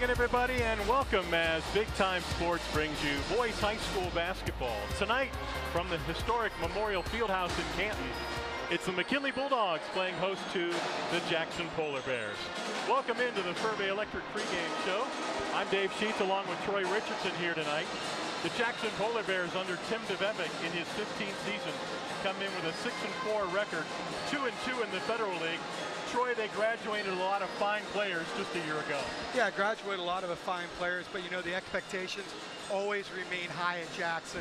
again, everybody, and welcome as Big Time Sports brings you boys high school basketball. Tonight, from the historic Memorial Fieldhouse in Canton, it's the McKinley Bulldogs playing host to the Jackson Polar Bears. Welcome into the Furby Electric pregame show. I'm Dave Sheets along with Troy Richardson here tonight. The Jackson Polar Bears under Tim DeVevick in his 15th season come in with a 6-4 record, 2-2 in the Federal League. Troy, they graduated a lot of fine players just a year ago. Yeah, graduated a lot of fine players, but you know the expectations always remain high at Jackson.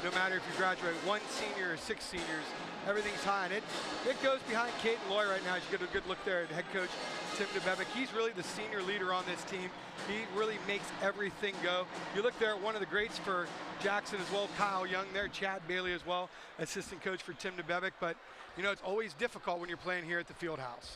No matter if you graduate 1 senior or 6 seniors, everything's high. And it goes behind Caden Loy right now. You get a good look there at head coach Tim DeVevick. He's really the senior leader on this team. He really makes everything go. You look there at one of the greats for Jackson as well, Kyle Young there, Chad Bailey as well, assistant coach for Tim DeVevick. But you know, it's always difficult when you're playing here at the Fieldhouse.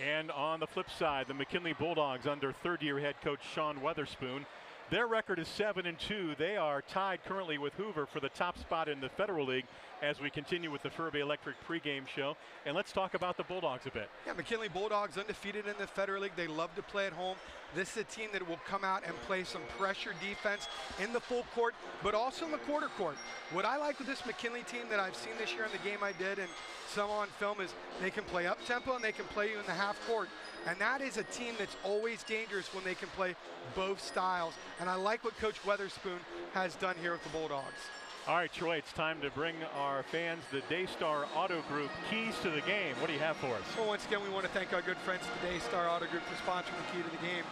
And on the flip side, the McKinley Bulldogs under third-year head coach Sean Weatherspoon. Their record is 7-2. They are tied currently with Hoover for the top spot in the Federal League as we continue with the Furby Electric pregame show. And let's talk about the Bulldogs a bit. Yeah, McKinley Bulldogs undefeated in the Federal League. They love to play at home. This is a team that will come out and play some pressure defense in the full court, but also in the quarter court. What I like with this McKinley team that I've seen this year in the game I did and some on film is they can play up tempo and they can play you in the half court. And that is a team that's always dangerous when they can play both styles. And I like what Coach Weatherspoon has done here with the Bulldogs. All right, Troy, it's time to bring our fans the Daystar Auto Group keys to the game. What do you have for us? Well, once again, we want to thank our good friends at the Daystar Auto Group for sponsoring the key to the game.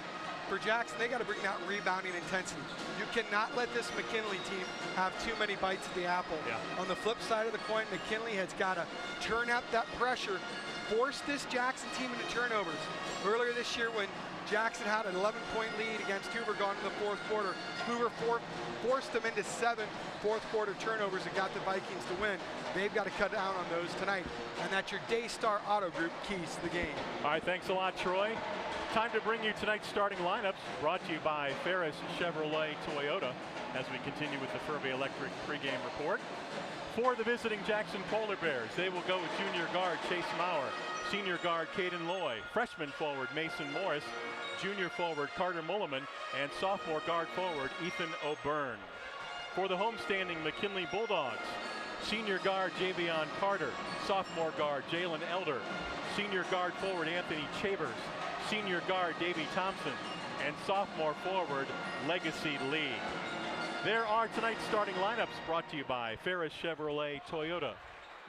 For Jackson, they got to bring that rebounding intensity. You cannot let this McKinley team have too many bites at the apple. Yeah. On the flip side of the coin, McKinley has got to turn up that pressure, force this Jackson team into turnovers. Earlier this year when Jackson had an 11-point lead against Hoover going into the fourth quarter, Hoover forced them into 7 fourth quarter turnovers and got the Vikings to win. They've got to cut down on those tonight. And that's your Daystar Auto Group keys to the game. All right, thanks a lot, Troy. Time to bring you tonight's starting lineups, brought to you by Ferris Chevrolet Toyota as we continue with the Furby Electric pregame report. For the visiting Jackson Polar Bears, they will go with junior guard Chase Maurer, senior guard Caden Loy, freshman forward Mason Morris, junior forward Carter Mulliman, and sophomore guard forward Ethan O'Byrne. For the homestanding McKinley Bulldogs, senior guard Javion Carter, sophomore guard Jalen Elder, senior guard forward Anthony Chavers, senior guard Davey Thompson, and sophomore forward Legacy Lee. There are tonight's starting lineups brought to you by Ferris Chevrolet Toyota.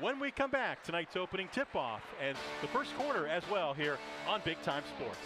When we come back, tonight's opening tip-off and the first quarter as well here on Big Time Sports.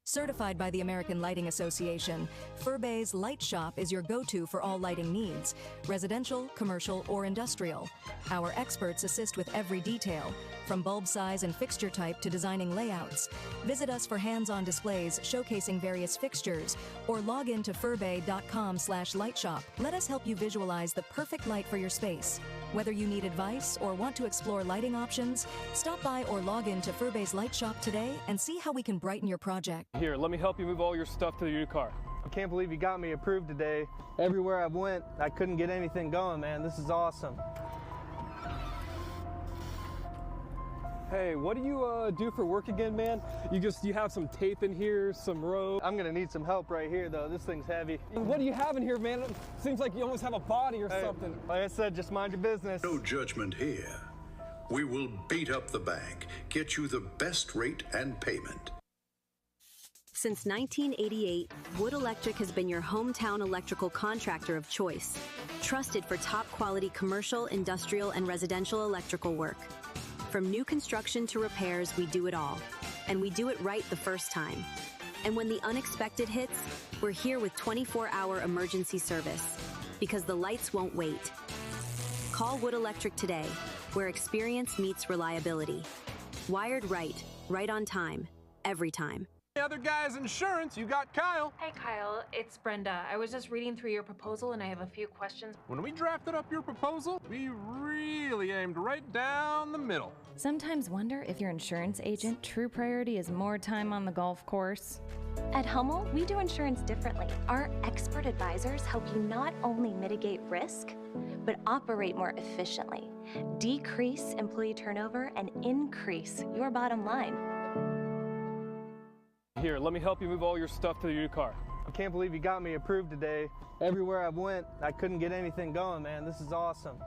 Certified by the American Lighting Association, Furbay's Light Shop is your go-to for all lighting needs, residential, commercial, or industrial. Our experts assist with every detail, from bulb size and fixture type to designing layouts. Visit us for hands-on displays showcasing various fixtures, or log in to furbay.com/lightshop. Let us help you visualize the perfect light for your space. Whether you need advice or want to explore lighting options, stop by or log in to Furbay's Light Shop today and see how we can brighten your project. Here, let me help you move all your stuff to your new car. I can't believe you got me approved today. Everywhere I went, I couldn't get anything going, man. This is awesome. Hey, what do you do for work again, man? You have some tape in here, some rope. I'm gonna need some help right here, though. This thing's heavy. What do you have in here, man? It seems like you almost have a body or something. Like I said, just mind your business. No judgment here. We will beat up the bank, get you the best rate and payment. Since 1988, Wood Electric has been your hometown electrical contractor of choice, trusted for top quality commercial, industrial, and residential electrical work. From new construction to repairs, we do it all. And we do it right the first time. And when the unexpected hits, we're here with 24-hour emergency service, because the lights won't wait. Call Wood Electric today, where experience meets reliability. Wired right, right on time, every time. The other guy's insurance, you got Kyle. Hey Kyle, it's Brenda. I was just reading through your proposal and I have a few questions. When we drafted up your proposal, we really aimed right down the middle. Sometimes wonder if your insurance agent true priority is more time on the golf course. At Hummel, we do insurance differently. Our expert advisors help you not only mitigate risk, but operate more efficiently, decrease employee turnover, and increase your bottom line. Here, let me help you move all your stuff to your car. I can't believe you got me approved today. Everywhere I went, I couldn't get anything going, man. This is awesome.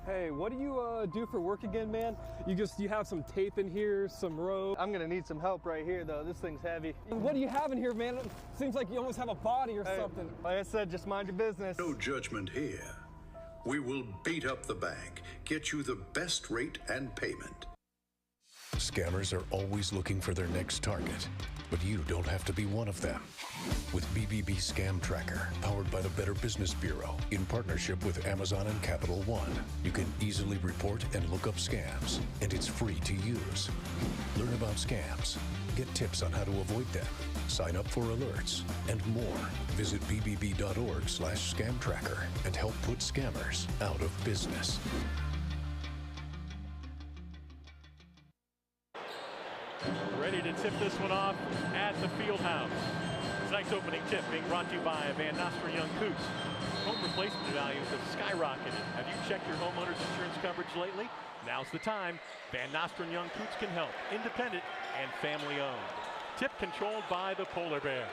Hey, what do you do for work again, man? You have some tape in here, some rope. I'm gonna need some help right here, though. This thing's heavy. What do you have in here, man? It seems like you almost have a body or something. Like I said, just mind your business. No judgment here. We will beat up the bank, get you the best rate and payment. Scammers are always looking for their next target, but you don't have to be one of them. With BBB Scam Tracker, powered by the Better Business Bureau, in partnership with Amazon and Capital One, you can easily report and look up scams, and it's free to use. Learn about scams, get tips on how to avoid them, sign up for alerts, and more. Visit bbb.org/scamtracker and help put scammers out of business. Ready to tip this one off at the field house. Tonight's opening tip being brought to you by Van Nostrand Young Coots. Home replacement values have skyrocketed. Have you checked your homeowner's insurance coverage lately? Now's the time. Van Nostrand Young Coots can help. Independent and family owned. Tip controlled by the Polar Bears.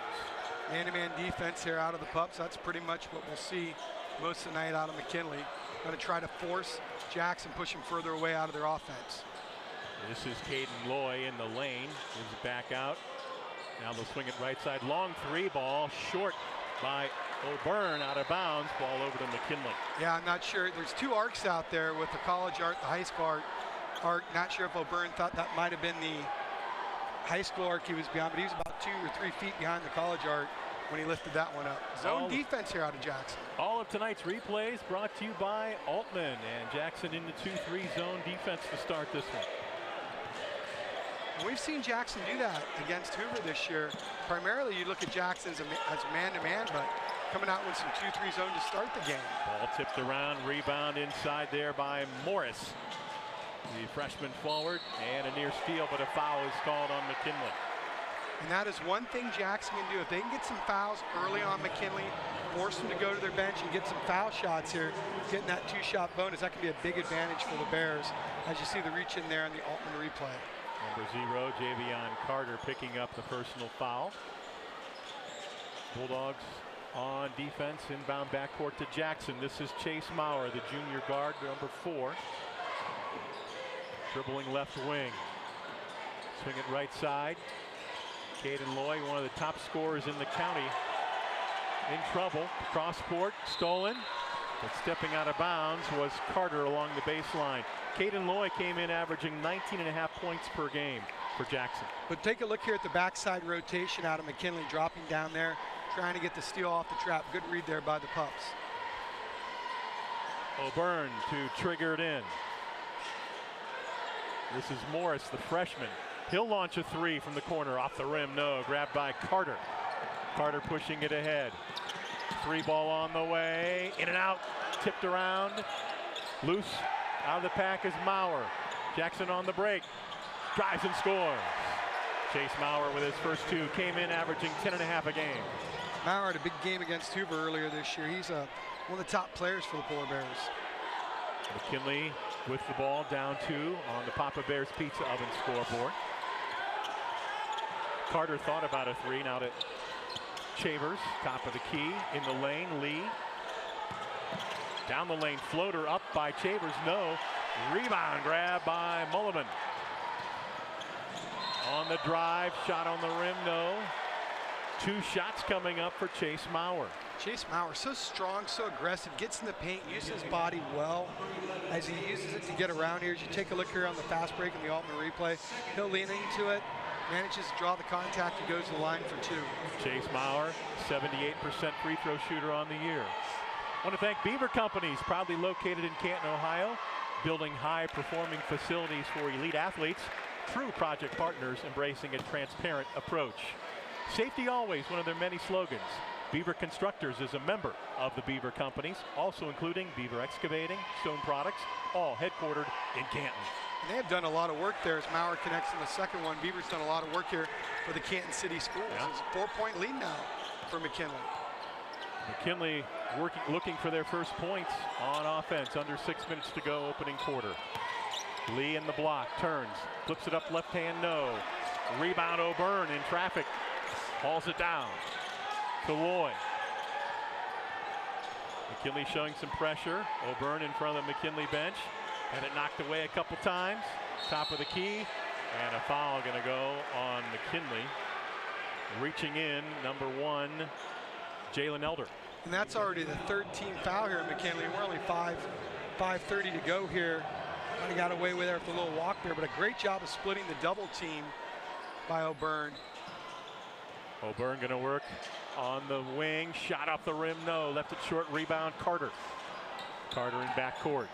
Man-to-man defense here out of the pups. That's pretty much what we'll see most of the night out of McKinley. Going to try to force Jackson, push him further away out of their offense. This is Caden Loy in the lane. Moves it back out. Now they'll swing it right side. Long three ball. Short by O'Byrne, out of bounds. Ball over to McKinley. Yeah, I'm not sure. There's two arcs out there with the college arc, the high school arc. Not sure if O'Byrne thought that might have been the high school arc he was behind, but he was about 2 or 3 feet behind the college arc when he lifted that one up. Zone defense here out of Jackson. All of tonight's replays brought to you by Altman, and Jackson in the 2-3 zone defense to start this one. We've seen Jackson do that against Hoover this year. Primarily, you look at Jackson as man-to-man, but coming out with some 2-3 zone to start the game. Ball tipped around, rebound inside there by Morris. The freshman forward, and a near steal, but a foul is called on McKinley. And that is one thing Jackson can do. If they can get some fouls early on McKinley, force them to go to their bench and get some foul shots here, getting that 2-shot bonus, that can be a big advantage for the Bears, as you see the reach in there in the Altman replay. Number 0, Javion Carter picking up the personal foul. Bulldogs on defense, inbound backcourt to Jackson. This is Chase Maurer, the junior guard, number 4. Dribbling left wing. Swing it right side. Caden Loy, one of the top scorers in the county, in trouble. Cross court, stolen. But stepping out of bounds was Carter along the baseline. Caden Loy came in averaging 19.5 points per game for Jackson. But take a look here at the backside rotation out of McKinley, dropping down there, trying to get the steal off the trap. Good read there by the pups. O'Byrne to trigger it in. This is Morris, the freshman. He'll launch a 3 from the corner, off the rim, no. Grabbed by Carter. Carter pushing it ahead. 3 ball on the way, in and out, tipped around. Loose, out of the pack is Maurer. Jackson on the break, drives and scores. Chase Maurer with his first 2, came in averaging 10.5 a game. Maurer had a big game against Hoover earlier this year. He's one of the top players for the Polar Bears. McKinley with the ball, down 2 on the Papa Bears Pizza Oven scoreboard. Carter thought about a 3, now to Chavers, top of the key, in the lane, Lee. Down the lane, floater up by Chavers, no. Rebound grab by Mullivan. On the drive, shot on the rim, no. 2 shots coming up for Chase Maurer. Chase Maurer, so strong, so aggressive, gets in the paint, uses his body well as he uses it to get around here. As you take a look here on the fast break in the Altman replay, he'll lean into it, manages to draw the contact, and goes to the line for 2. Chase Maurer, 78% free throw shooter on the year. I want to thank Beaver Companies, proudly located in Canton, Ohio, building high-performing facilities for elite athletes. True project partners embracing a transparent approach. Safety always, one of their many slogans. Beaver Constructors is a member of the Beaver Companies, also including Beaver Excavating, Stone Products, all headquartered in Canton. And they have done a lot of work there as Maurer connects in the second one. Beaver's done a lot of work here for the Canton City Schools. Yeah. It's a 4-point lead now for McKinley. McKinley looking for their first points on offense. Under 6 minutes to go, opening quarter. Lee in the block, turns, flips it up left hand, no. Rebound O'Byrne in traffic, hauls it down to Loy. McKinley showing some pressure. O'Byrne in front of the McKinley bench. Had it knocked away a couple times. Top of the key, and a foul going to go on McKinley. Reaching in, number 1, Jalen Elder. And that's already the third team foul here at McKinley. We're only 5:30 to go here. Kind of got away with it with a little walk there, but a great job of splitting the double team by O'Byrne. O'Byrne going to work on the wing. Shot off the rim, no. Left it short, rebound Carter. Carter in backcourt.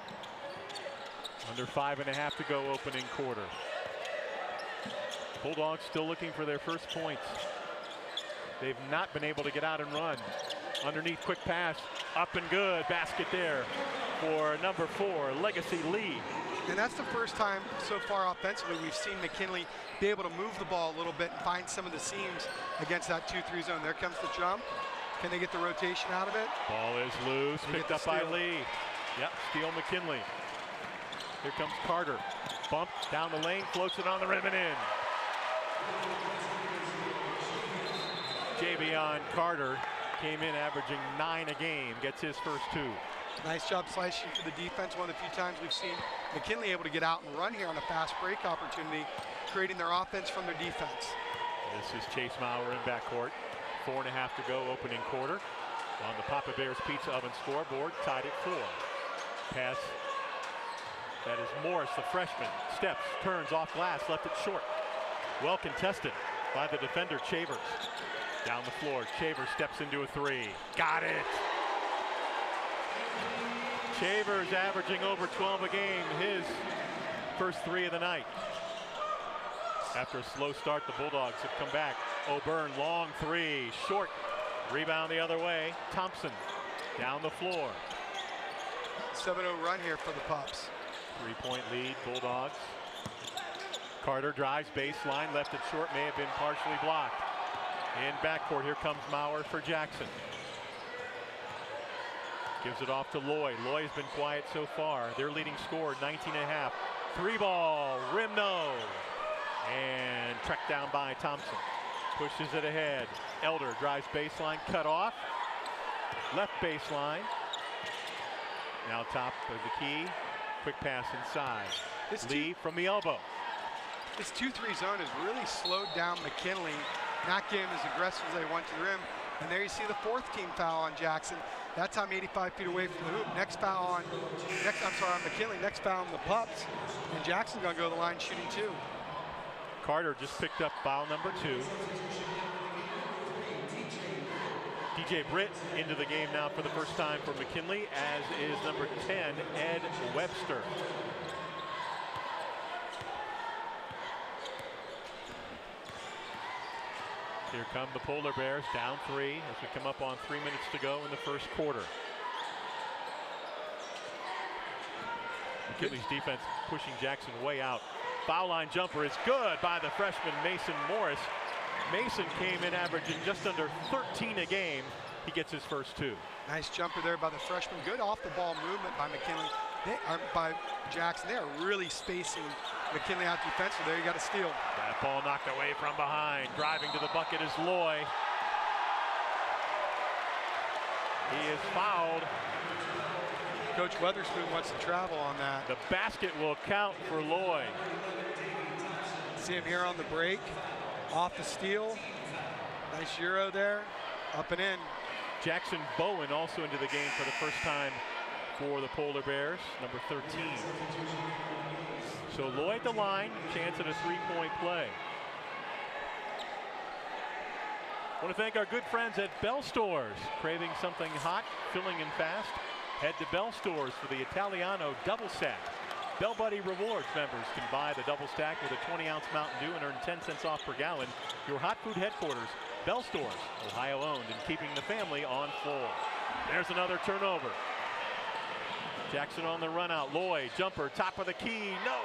Under 5.5 to go, opening quarter. Bulldogs still looking for their first points. They've not been able to get out and run. Underneath, quick pass, up and good. Basket there for number 4, Legacy Lee. And that's the first time so far offensively we've seen McKinley be able to move the ball a little bit and find some of the seams against that 2-3 zone. There comes the jump. Can they get the rotation out of it? Ball is loose, picked up by Lee. Yep, steal McKinley. Here comes Carter. Bump down the lane, floats it on the rim and in. Javion Carter came in averaging 9 a game, gets his first 2. Nice job slicing to the defense. One of the few times we've seen McKinley able to get out and run here on a fast break opportunity, creating their offense from their defense. This is Chase Maurer in backcourt. 4.5 to go, opening quarter. On the Papa Bears Pizza Oven scoreboard, tied at 4. Pass. That is Morris, the freshman. Steps, turns off glass, left it short. Well contested by the defender, Chavers. Down the floor, Chavers steps into a 3. Got it! Chavers averaging over 12 a game, his first 3 of the night. After a slow start, the Bulldogs have come back. O'Byrne, long 3, short. Rebound the other way, Thompson down the floor. 7-0 run here for the Pups. 3-point lead, Bulldogs. Carter drives baseline, left it short, may have been partially blocked. In backcourt, here comes Maurer for Jackson. Gives it off to Loy. Loy has been quiet so far. Their leading scorer, 19.5. 3-ball, rim no. And tracked down by Thompson. Pushes it ahead. Elder drives baseline, cut off. Left baseline. Now top of the key. Quick pass inside. Lee from the elbow. This 2-3 zone has really slowed down McKinley, not getting as aggressive as they want to the rim. And there you see the 4th team foul on Jackson. That time 85 feet away from the hoop. Next foul on McKinley. Next foul on the Pups. And Jackson's gonna go to the line shooting 2. Carter just picked up foul number 2. DJ Britt into the game now for the first time for McKinley, as is number 10, Ed Webster. Here come the Polar Bears, down 3 as we come up on 3 minutes to go in the first quarter. McKinley's defense pushing Jackson way out. Foul line jumper is good by the freshman Mason Morris. Mason came in averaging just under 13 a game. He gets his first 2. Nice jumper there by the freshman. Good off the ball movement by McKinley. By Jackson. They are really spacing McKinley out defensively. There you got a steal. That ball knocked away from behind. Driving to the bucket is Loy. He is fouled. Coach Weatherspoon wants to travel on that. The basket will count for Loy. See him here on the break. Off the steal. Nice Euro there. Up and in. Jackson Bowen also into the game for the first time for the Polar Bears, number 13. So Loy at the line, chance at a 3-point play. I want to thank our good friends at Bell Stores. Craving something hot, filling and fast? Head to Bell Stores for the Italiano double stack. Bell Buddy Rewards members can buy the double stack with a 20-ounce Mountain Dew and earn 10 cents off per gallon. Your hot food headquarters, Bell Stores, Ohio owned, and keeping the family on full. There's another turnover. Jackson on the run out. Loy, jumper, top of the key. No,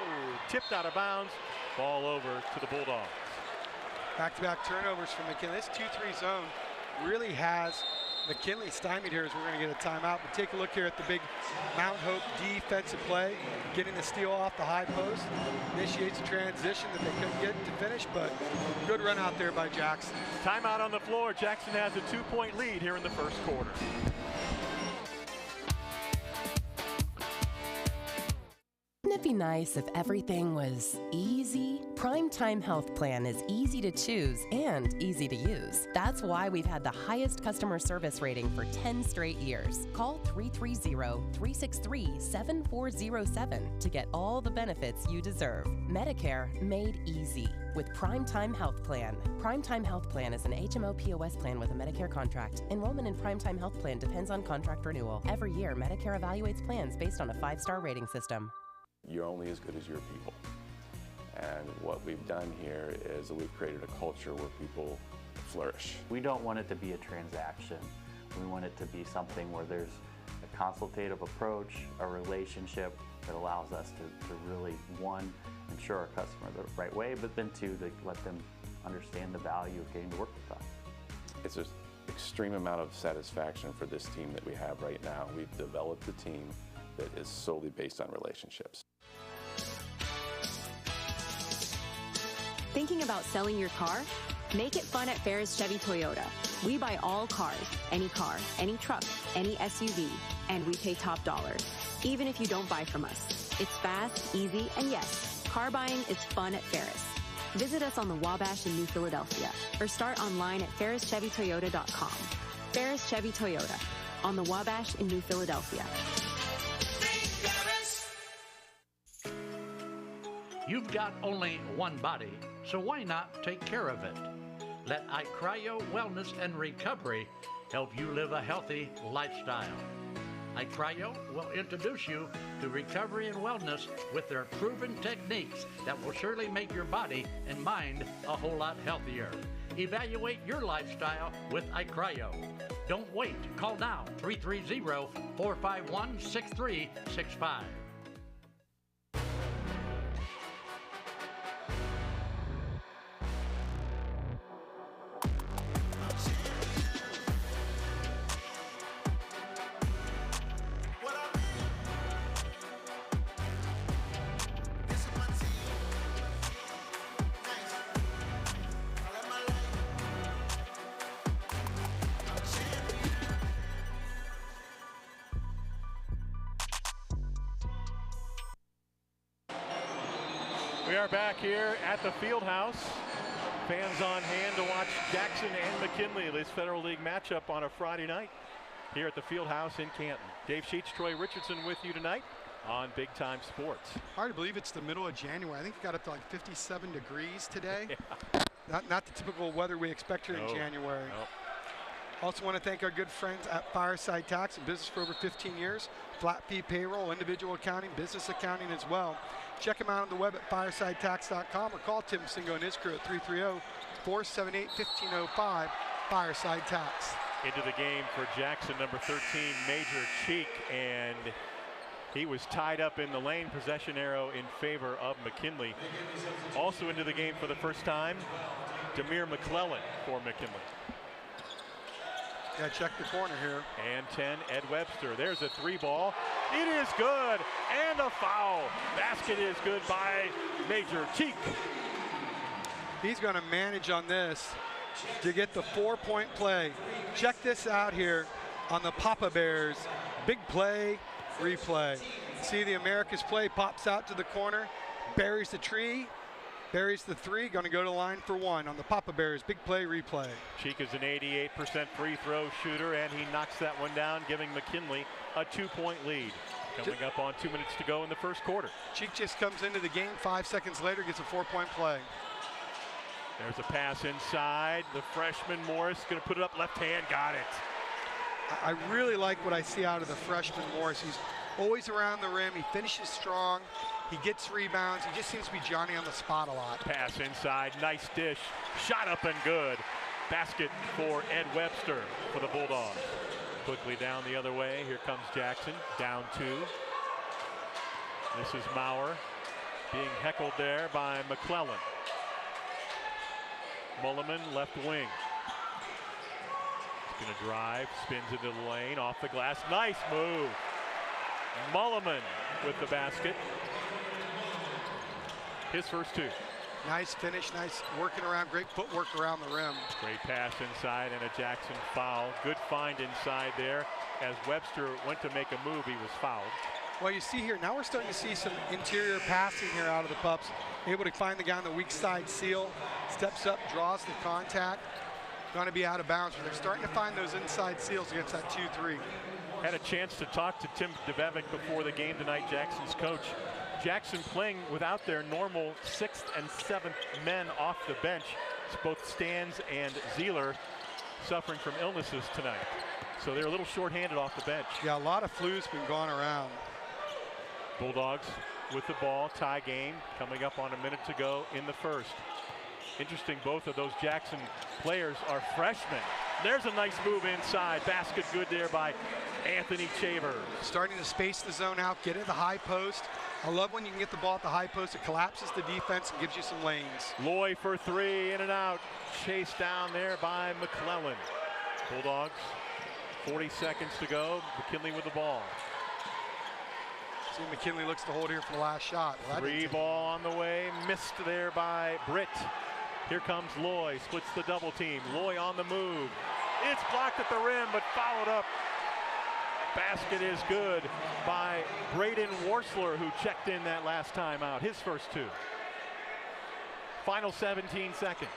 tipped out of bounds. Ball over to the Bulldogs. Back-to-back turnovers from McKinley. This 2-3 zone really has McKinley stymied here as we're going to get a timeout. But take a look here at the big Mount Hope defensive play, getting the steal off the high post. Initiates a transition that they couldn't get to finish, but good run out there by Jackson. Timeout on the floor. Jackson has a 2-point lead here in the first quarter. Wouldn't it be nice if everything was easy? Primetime Health Plan is easy to choose and easy to use. That's why we've had the highest customer service rating for 10 straight years. Call 330-363-7407 to get all the benefits you deserve. Medicare made easy with Primetime Health Plan. Primetime Health Plan is an HMO POS plan with a Medicare contract. Enrollment in Primetime Health Plan depends on contract renewal. Every year, Medicare evaluates plans based on a 5-star rating system. You're only as good as your people. And what we've done here is that we've created a culture where people flourish. We don't want it to be a transaction. We want it to be something where there's a consultative approach, a relationship that allows us to really, one, ensure our customer the right way, but then two, to let them understand the value of getting to work with us. It's an extreme amount of satisfaction for this team that we have right now. We've developed a team that is solely based on relationships. Thinking about selling your car? Make it fun at Ferris Chevy Toyota. We buy all cars, any truck, any SUV, and we pay top dollar, even if you don't buy from us. It's fast, easy, and yes, car buying is fun at Ferris. Visit us on the Wabash in New Philadelphia or start online at ferrischevytoyota.com. Ferris Chevy Toyota on the Wabash in New Philadelphia. You've got only one body, so why not take care of it? Let iCryo Wellness and Recovery help you live a healthy lifestyle. iCryo will introduce you to recovery and wellness with their proven techniques that will surely make your body and mind a whole lot healthier. Evaluate your lifestyle with iCryo. Don't wait. Call now, 330-451-6365. We are back here at the Fieldhouse. Fans on hand to watch Jackson and McKinley, this Federal League matchup on a Friday night here at the Fieldhouse in Canton. Dave Sheets, Troy Richardson with you tonight on Big Time Sports. Hard to believe it's the middle of January. I think it got up to like 57 degrees today. Yeah. Not the typical weather we expect here in January. Nope. Also want to thank our good friends at Fireside Tax, in business for over 15 years. Flat fee payroll, individual accounting, business accounting as well. Check them out on the web at firesidetax.com or call Tim Singo and his crew at 330-478-1505, Fireside Tax. Into the game for Jackson, number 13, Major Cheek, and he was tied up in the lane. Possession arrow in favor of McKinley. Also into the game for the first time, Demir McClellan for McKinley. Yeah, check the corner here. And 10, Ed Webster. There's a 3-ball. It is good, and a foul. Basket is good by Major Cheek. He's going to manage on this to get the 4-point play. Check this out here on the Papa Bears. Big play, replay. See the America's play pops out to the corner, buries the tree, buries the 3, going to go to the line for 1 on the Papa Bears. Big play, replay. Cheek is an 88% free throw shooter, and he knocks that one down, giving McKinley a 2-point lead. Coming up on 2 minutes to go in the first quarter. Cheek just comes into the game 5 seconds later, gets a 4-point play. There's a pass inside. The freshman Morris going to put it up left hand. Got it. I really like what I see out of the freshman Morris. He's always around the rim. He finishes strong. He gets rebounds. He just seems to be Johnny on the spot a lot. Pass inside. Nice dish. Shot up and good. Basket for Ed Webster for the Bulldogs. Quickly down the other way. Here comes Jackson. Down 2. This is Maurer being heckled there by McClellan. Mulliman left wing. Going to drive, spins into the lane, off the glass. Nice move. Mulliman with the basket. His first two. Nice finish, nice working around, great footwork around the rim. Great pass inside and a Jackson foul. Good find inside there. As Webster went to make a move, he was fouled. Well, you see here, now we're starting to see some interior passing here out of the Pups. Able to find the guy on the weak side seal, steps up, draws the contact. Going to be out of bounds, but they're starting to find those inside seals against that 2-3. Had a chance to talk to Tim Devevic before the game tonight, Jackson's coach. Jackson playing without their normal 6th and 7th men off the bench. It's both Stans and Zeeler suffering from illnesses tonight. So they're a little shorthanded off the bench. Yeah, a lot of flu's been going around. Bulldogs with the ball, tie game, coming up on a minute to go in the first. Interesting, both of those Jackson players are freshmen. There's a nice move inside. Basket good there by Anthony Chavers. Starting to space the zone out, get at the high post. I love when you can get the ball at the high post. It collapses the defense and gives you some lanes. Loy for three, in and out. Chased down there by McClellan. Bulldogs, 40 seconds to go. McKinley with the ball. See, McKinley looks to hold here for the last shot. Well, three ball on the way, missed there by Britt. Here comes Loy, splits the double team. Loy on the move. It's blocked at the rim, but followed up. Basket is good by Braden Worsler, who checked in that last time out, his first two. Final 17 seconds.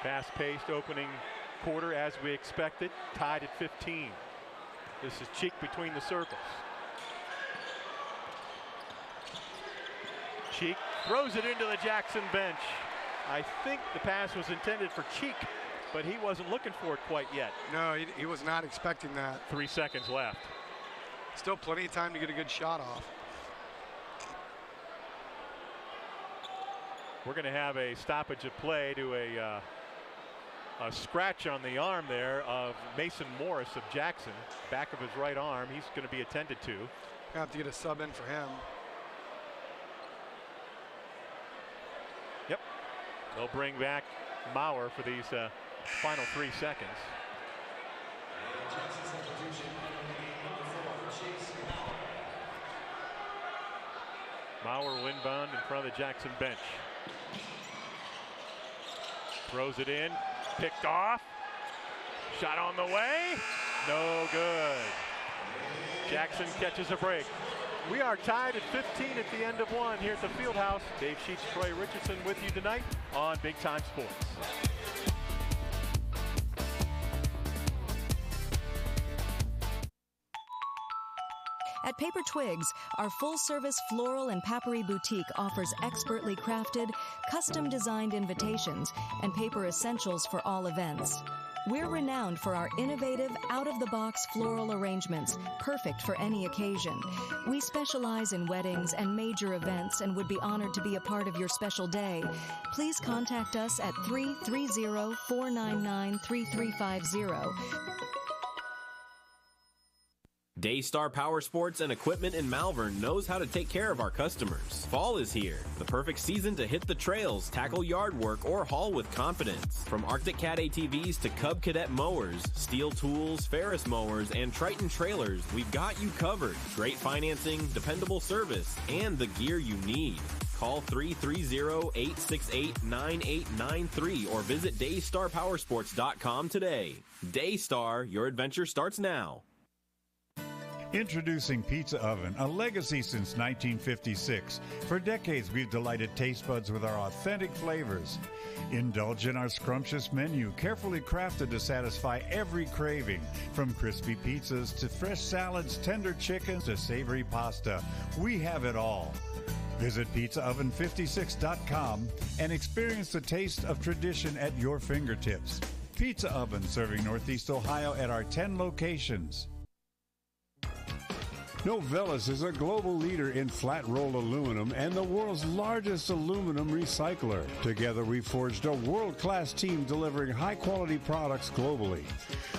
Fast-paced opening quarter as we expected, tied at 15. This is Cheek between the circles. Cheek throws it into the Jackson bench. I think the pass was intended for Cheek, but he wasn't looking for it quite yet. No, he was not expecting that. 3 seconds left. Still plenty of time to get a good shot off. We're going to have a stoppage of play to a scratch on the arm there of Mason Morris of Jackson. Back of his right arm. He's going to be attended to. Have to get a sub in for him. Yep. They'll bring back Maurer for these final 3 seconds. Maurer inbound in front of the Jackson bench. Throws it in, picked off. Shot on the way, no good. Jackson catches a break. We are tied at 15 at the end of one here at the Fieldhouse. Dave Sheets, Troy Richardson with you tonight on Big Time Sports. At Paper Twigs, our full-service floral and papery boutique offers expertly crafted, custom-designed invitations and paper essentials for all events. We're renowned for our innovative, out-of-the-box floral arrangements, perfect for any occasion. We specialize in weddings and major events and would be honored to be a part of your special day. Please contact us at 330-499-3350. Daystar Power Sports and Equipment in Malvern knows how to take care of our customers. Fall is here, the perfect season to hit the trails, tackle yard work, or haul with confidence. From Arctic Cat ATVs to Cub Cadet mowers, Steel tools, Ferris mowers, and Triton trailers, we've got you covered. Great financing, dependable service, and the gear you need. Call 330-868-9893 or visit DaystarPowersports.com today. Daystar, your adventure starts now. Introducing Pizza Oven, a legacy since 1956. For decades, we've delighted taste buds with our authentic flavors. Indulge in our scrumptious menu, carefully crafted to satisfy every craving. From crispy pizzas to fresh salads, tender chickens to savory pasta, we have it all. Visit PizzaOven56.com and experience the taste of tradition at your fingertips. Pizza Oven, serving Northeast Ohio at our 10 locations. Novelis is a global leader in flat-rolled aluminum and the world's largest aluminum recycler. Together, we forged a world-class team delivering high-quality products globally.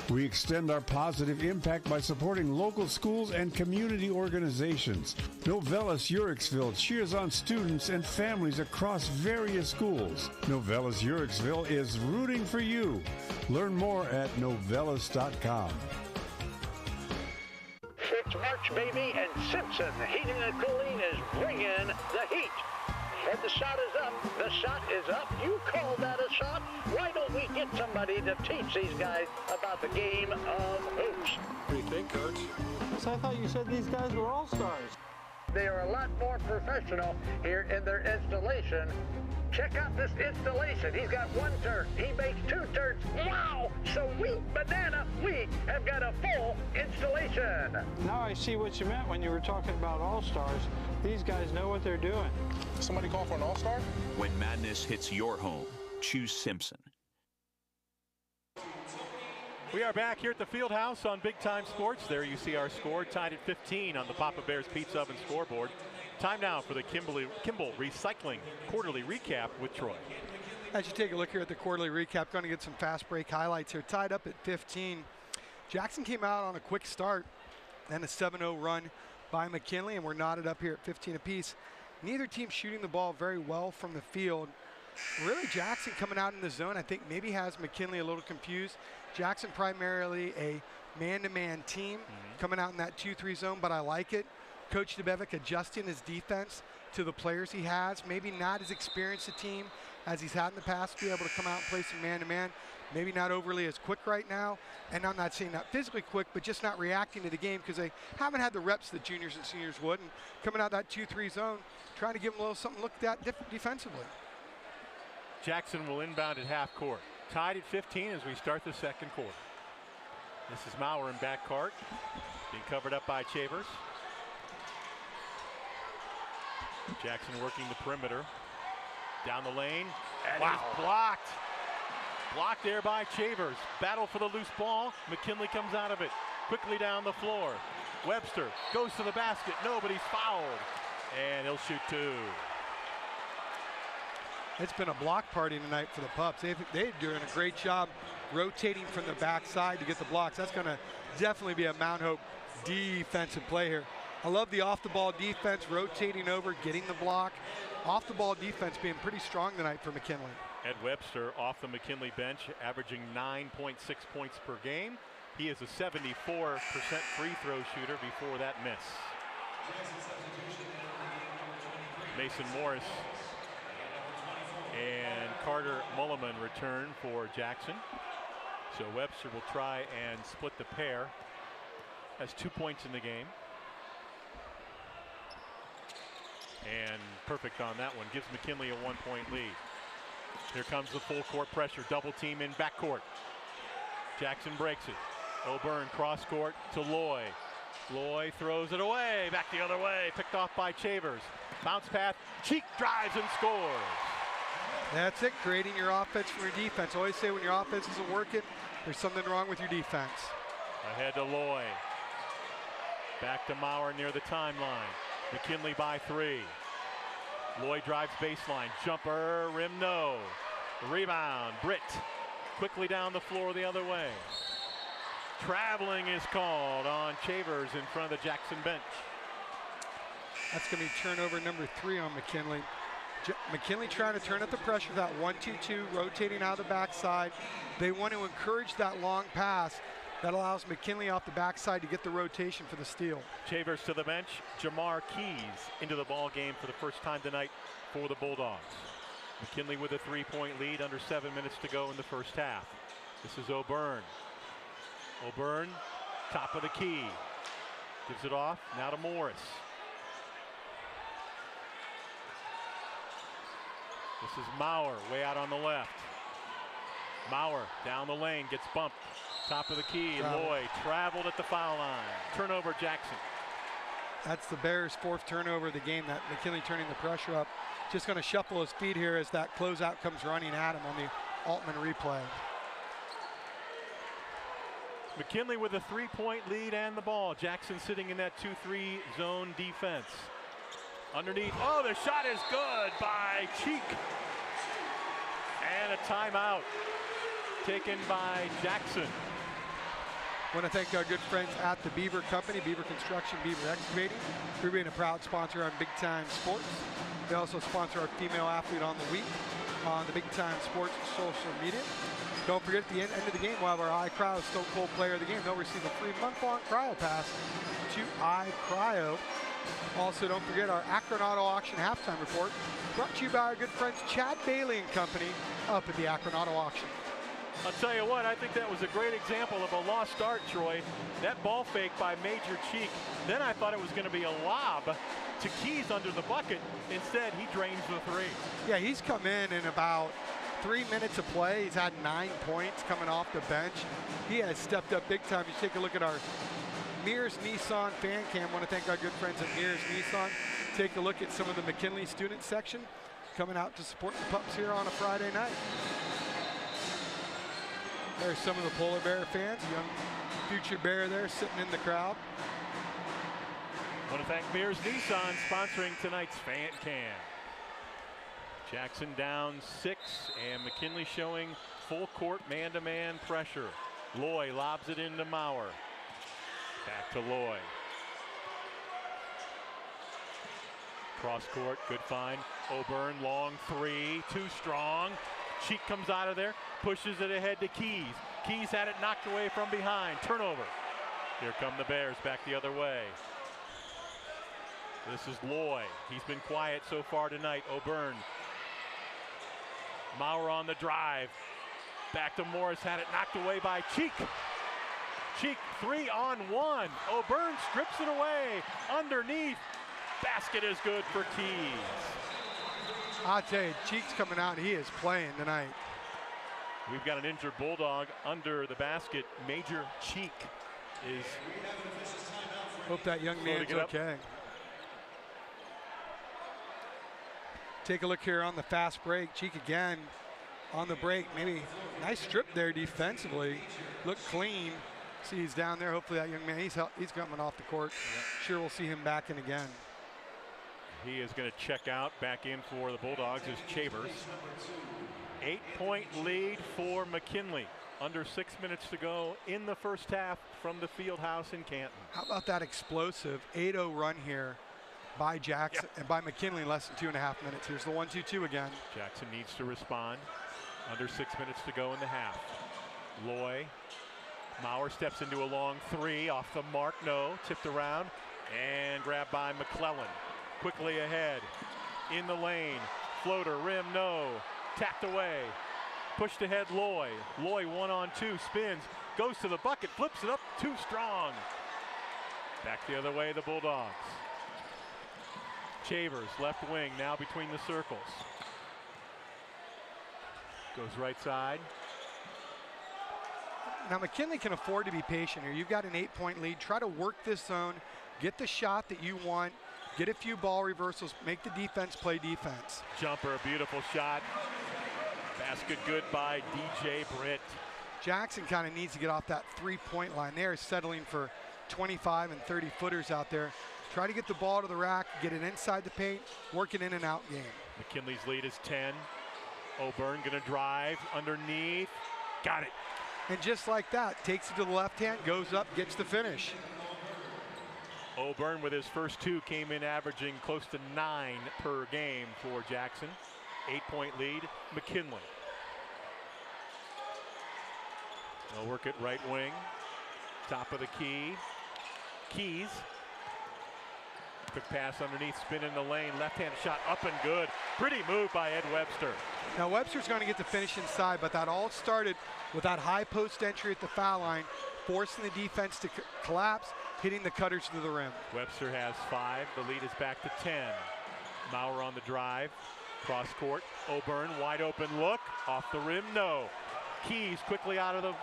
We extend our positive impact by supporting local schools and community organizations. Novelis Urixville cheers on students and families across various schools. Novelis Urixville is rooting for you. Learn more at novelis.com. It's March, baby, and Simpson Heating and Cooling is bringing the heat. And the shot is up. The shot is up. You call that a shot? Why don't we get somebody to teach these guys about the game of hoops? What do you think, Coach? So I thought you said these guys were all-stars. They are a lot more professional here in their installation. Check out this installation. He's got one turn. He makes two turns. Wow! Sweet banana. We have got a full installation. Now I see what you meant when you were talking about all-stars. These guys know what they're doing. Somebody call for an all-star? When madness hits your home, choose Simpson. We are back here at the Field House on Big Time Sports. There you see our score, tied at 15 on the Papa Bear's Pizza Oven scoreboard. Time now for the Kimball Recycling Quarterly Recap with Troy. As you take a look here at the quarterly recap, going to get some fast break highlights here. Tied up at 15. Jackson came out on a quick start and a 7-0 run by McKinley, and we're knotted up here at 15 apiece. Neither team shooting the ball very well from the field. Really, Jackson coming out in the zone, I think maybe has McKinley a little confused. Jackson primarily a man-to-man team coming out in that 2-3 zone, but I like it. Coach DeBevic adjusting his defense to the players he has. Maybe not as experienced a team as he's had in the past to be able to come out and play some man-to-man. Maybe not overly as quick right now. And I'm not saying not physically quick, but just not reacting to the game because they haven't had the reps that juniors and seniors would. And coming out that 2-3 zone, trying to give them a little something to look at defensively. Jackson will inbound at half court. Tied at 15 as we start the second quarter. This is Maurer in backcourt, being covered up by Chavers. Jackson working the perimeter. Down the lane. And it's blocked. Blocked there by Chavers. Battle for the loose ball. McKinley comes out of it. Quickly down the floor. Webster goes to the basket. Nobody's fouled. And he'll shoot two. It's been a block party tonight for the Pups. They're doing a great job rotating from the backside to get the blocks. That's going to definitely be a Mount Hope defensive play here. I love the off-the-ball defense, rotating over, getting the block. Off-the-ball defense being pretty strong tonight for McKinley. Ed Webster off the McKinley bench, averaging 9.6 points per game. He is a 74% free throw shooter before that miss. Mason Morris and Carter Mulliman return for Jackson. So Webster will try and split the pair. Has 2 points in the game. And perfect on that one. Gives McKinley a 1-point lead. Here comes the full court pressure. Double team in backcourt. Jackson breaks it. O'Byrne cross court to Loy. Loy throws it away. Back the other way. Picked off by Chavers. Bounce pass. Cheek drives and scores. That's it. Creating your offense from your defense. I always say when your offense isn't working, there's something wrong with your defense. Ahead to Loy. Back to Maurer near the timeline. McKinley by 3. Loy drives baseline. Jumper, rim no. Rebound, Britt. Quickly down the floor the other way. Traveling is called on Chavers in front of the Jackson bench. That's going to be turnover number 3 on McKinley. McKinley trying to turn up the pressure, that 1-2-2, rotating out of the backside. They want to encourage that long pass. That allows McKinley off the backside to get the rotation for the steal. Chavers to the bench. Jamar Keys into the ball game for the first time tonight for the Bulldogs. McKinley with a 3-point lead, under 7 minutes to go in the first half. This is O'Byrne. O'Byrne, top of the key. Gives it off, now to Morris. This is Maurer, way out on the left. Maurer down the lane, gets bumped. Top of the key, Loy traveled at the foul line. Turnover, Jackson. That's the Bears' 4th turnover of the game, that McKinley turning the pressure up. Just going to shuffle his feet here as that closeout comes running at him on the Altman replay. McKinley with a 3-point lead and the ball. Jackson sitting in that 2-3 zone defense. Underneath, oh, the shot is good by Cheek. And a timeout taken by Jackson. I want to thank our good friends at the Beaver Company, Beaver Construction, Beaver Excavating, for being a proud sponsor on Big Time Sports. They also sponsor our female athlete on the week on the Big Time Sports social media. Don't forget, at the end of the game, we'll have our iCryo Stone Cold Player of the Game. They'll receive a free month-long cryo pass to iCryo. Also, don't forget our Akron Auto Auction halftime report, brought to you by our good friends Chad Bailey and Company up at the Akron Auto Auction. I'll tell you what, I think that was a great example of a lost start, Troy. That ball fake by Major Cheek. Then I thought it was going to be a lob to Keys under the bucket. Instead, he drains the three. Yeah, he's come in about 3 minutes of play. He's had 9 points coming off the bench. He has stepped up big time. You take a look at our Mears Nissan fan cam. I want to thank our good friends at Mears Nissan. Take a look at some of the McKinley student section coming out to support the Pups here on a Friday night. There's some of the Polar Bear fans, young future Bear there sitting in the crowd. I want to thank Mears Nissan sponsoring tonight's fan cam. Jackson down 6, and McKinley showing full court man-to-man pressure. Loy lobs it into Maurer. Back to Loy. Cross court, good find. O'Byrne, long three, too strong. Cheek comes out of there, pushes it ahead to Keys. Keys had it knocked away from behind. Turnover. Here come the Bears back the other way. This is Loy. He's been quiet so far tonight. O'Byrne. Maurer on the drive. Back to Morris, had it knocked away by Cheek. Cheek 3-on-1. O'Byrne strips it away. Underneath. Basket is good for Keys. I'll tell you, Cheek's coming out. He is playing tonight. We've got an injured Bulldog under the basket. Major Cheek is. Hope that young man's okay. Take a look here on the fast break. Cheek again on the break. Maybe nice strip there defensively. Look clean. See, he's down there. Hopefully that young man, he's coming off the court. Sure, we'll see him back in again. He is going to check out. Back in for the Bulldogs is Chavers. 8-point lead for McKinley. Under 6 minutes to go in the first half from the field house in Canton. How about that explosive 8-0 run here by Jackson and by McKinley in less than 2.5 minutes. Here's the 1-2-2 again. Jackson needs to respond. Under 6 minutes to go in the half. Loy. Maurer steps into a long three. Off the mark, no. Tipped around and grabbed by McClellan. Quickly ahead. In the lane. Floater, rim, no. Tapped away. Pushed ahead Loy. Loy 1-on-2, spins. Goes to the bucket, flips it up, too strong. Back the other way, the Bulldogs. Chavers, left wing, now between the circles. Goes right side. Now McKinley can afford to be patient here. You've got an 8-point lead. Try to work this zone, get the shot that you want, get a few ball reversals, make the defense play defense. Jumper, a beautiful shot. Basket good by DJ Britt. Jackson kind of needs to get off that 3-point line. They're settling for 25 and 30 footers out there. Try to get the ball to the rack, get it inside the paint, work it in and out game. McKinley's lead is 10. O'Byrne gonna drive underneath. Got it. And just like that, takes it to the left hand, goes up, gets the finish. O'Byrne with his first two came in averaging close to 9 per game for Jackson. 8-point lead, McKinley. They'll work it right wing. Top of the key. Keys. Quick pass underneath, spin in the lane. Left-handed shot up and good. Pretty move by Ed Webster. Now Webster's going to get the finish inside, but that all started with that high post entry at the foul line, forcing the defense to collapse, hitting the cutters to the rim. Webster has 5. The lead is back to 10. Maurer on the drive. Cross court. O'Byrne, wide open look. Off the rim, no. Keys quickly out of the,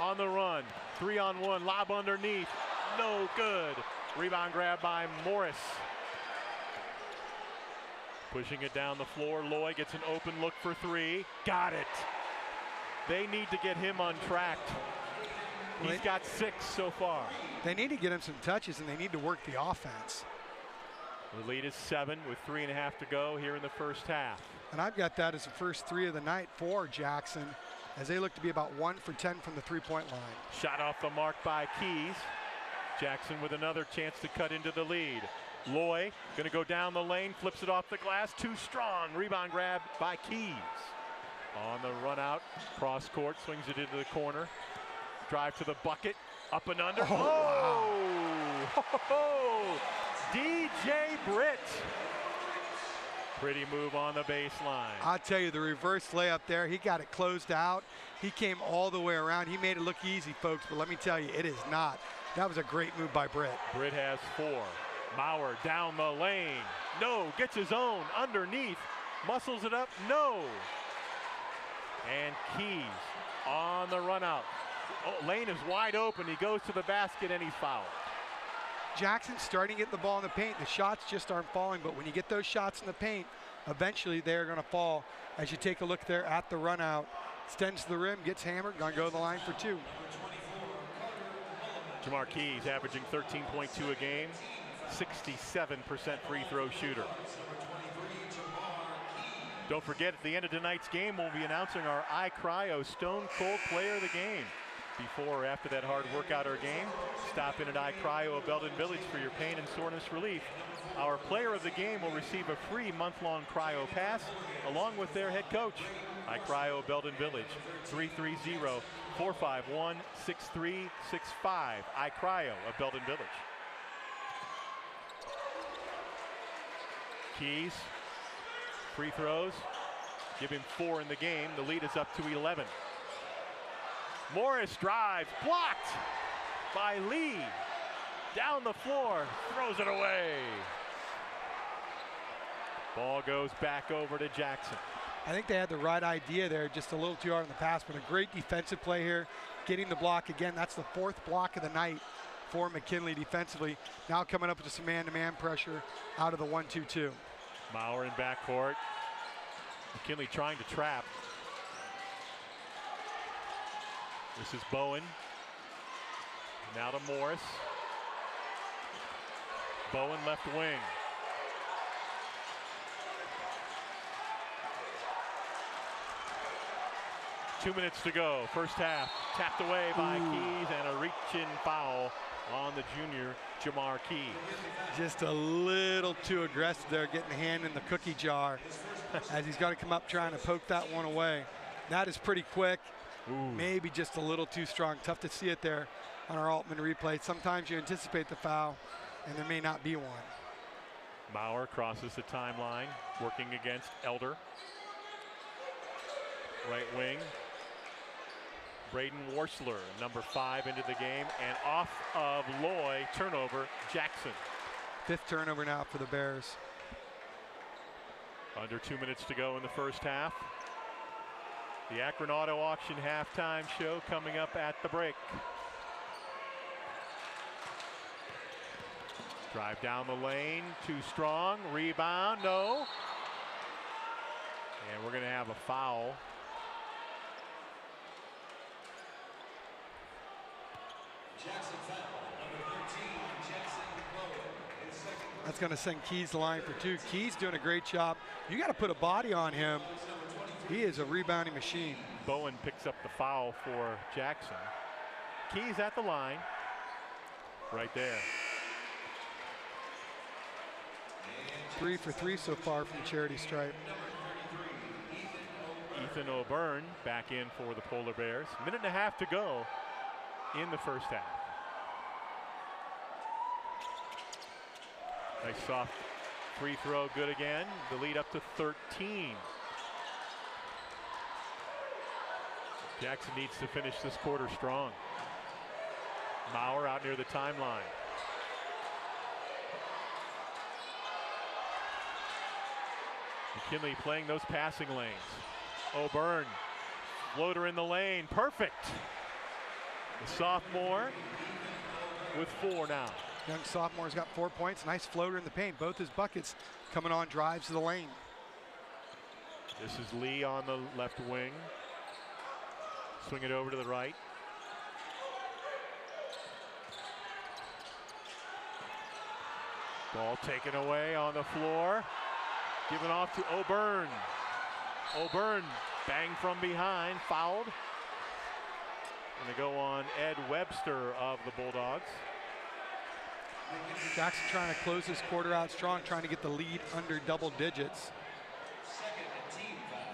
on the run. 3-on-1, lob underneath. No good. Rebound grab by Morris. Pushing it down the floor. Loy gets an open look for 3. Got it. They need to get him untracked. He's got 6 so far. They need to get him some touches, and they need to work the offense. The lead is 7 with 3.5 to go here in the first half. And I've got that as the first 3 of the night for Jackson, as they look to be about 1 for 10 from the three-point line. Shot off the mark by Keys. Jackson with another chance to cut into the lead. Loy gonna go down the lane, flips it off the glass, too strong. Rebound grab by Keys. On the run out, cross court, swings it into the corner. Drive to the bucket, up and under. Oh! DJ Britt. Pretty move on the baseline. I'll tell you, the reverse layup there, he got it closed out. He came all the way around. He made it look easy, folks, but let me tell you, it is not. That was a great move by Britt. Britt has 4. Maurer down the lane. No, gets his own underneath. Muscles it up, no. And Keys on the run out. Oh, lane is wide open. He goes to the basket and he's fouled. Jackson's starting to get the ball in the paint. The shots just aren't falling, but when you get those shots in the paint, eventually they're going to fall. As you take a look there at the run out, extends to the rim, gets hammered, going to go to the line for 2. Jamar Keys averaging 13.2 a game, 67% free throw shooter. Don't forget, at the end of tonight's game, we'll be announcing our iCryo Stone Cold Player of the Game. Before or after that hard workout or game, stop in at iCryo of Belden Village for your pain and soreness relief. Our player of the game will receive a free month-long cryo pass along with their head coach. iCryo of Belden Village, 330-451-6365. iCryo of Belden Village. Keys, free throws, give him 4 in the game. The lead is up to 11. Morris drives, blocked by Lee. Down the floor, throws it away. Ball goes back over to Jackson. I think they had the right idea there, just a little too hard on the pass, but a great defensive play here. Getting the block again, that's the 4th block of the night for McKinley defensively. Now coming up with some man-to-man pressure out of the 1-2-2. Maurer in backcourt. McKinley trying to trap. This is Bowen. Now to Morris. Bowen left wing. Two minutes to go. First half. Tapped away by Keys and a reach-in foul on the junior Jamar Keys. Just a little too aggressive there, getting the hand in the cookie jar as he's got to come up trying to poke that one away. That is pretty quick. Maybe just a little too strong. Tough to see it there on our Altman replay. Sometimes you anticipate the foul, and there may not be one. Maurer crosses the timeline, working against Elder. Right wing. Braden Warsler, number 5 into the game, and off of Loy, turnover, Jackson. 5th turnover now for the Bears. Under 2 minutes to go in the first half. The Akron Auto Auction halftime show coming up at the break. Drive down the lane, too strong, rebound, no. And we're gonna have a foul. That's going to send Keys to line for 2. Keys doing a great job. You got to put a body on him. He is a rebounding machine. Bowen picks up the foul for Jackson. Keys at the line. Right there. 3 for 3 so far from Charity Stripe. Ethan O'Byrne back in for the Polar Bears. 1.5 minutes to go in the first half. Nice soft free throw, good again. The lead up to 13. Jackson needs to finish this quarter strong. Maurer out near the timeline. McKinley playing those passing lanes. O'Byrne, floater in the lane, perfect. The sophomore with 4 now. Young sophomore's got 4 points. Nice floater in the paint. Both his buckets coming on drives to the lane. This is Lee on the left wing. Swing it over to the right. Ball taken away on the floor. Given off to O'Byrne. O'Byrne banged from behind, fouled. And they go on Ed Webster of the Bulldogs. Jackson trying to close this quarter out strong, trying to get the lead under double digits.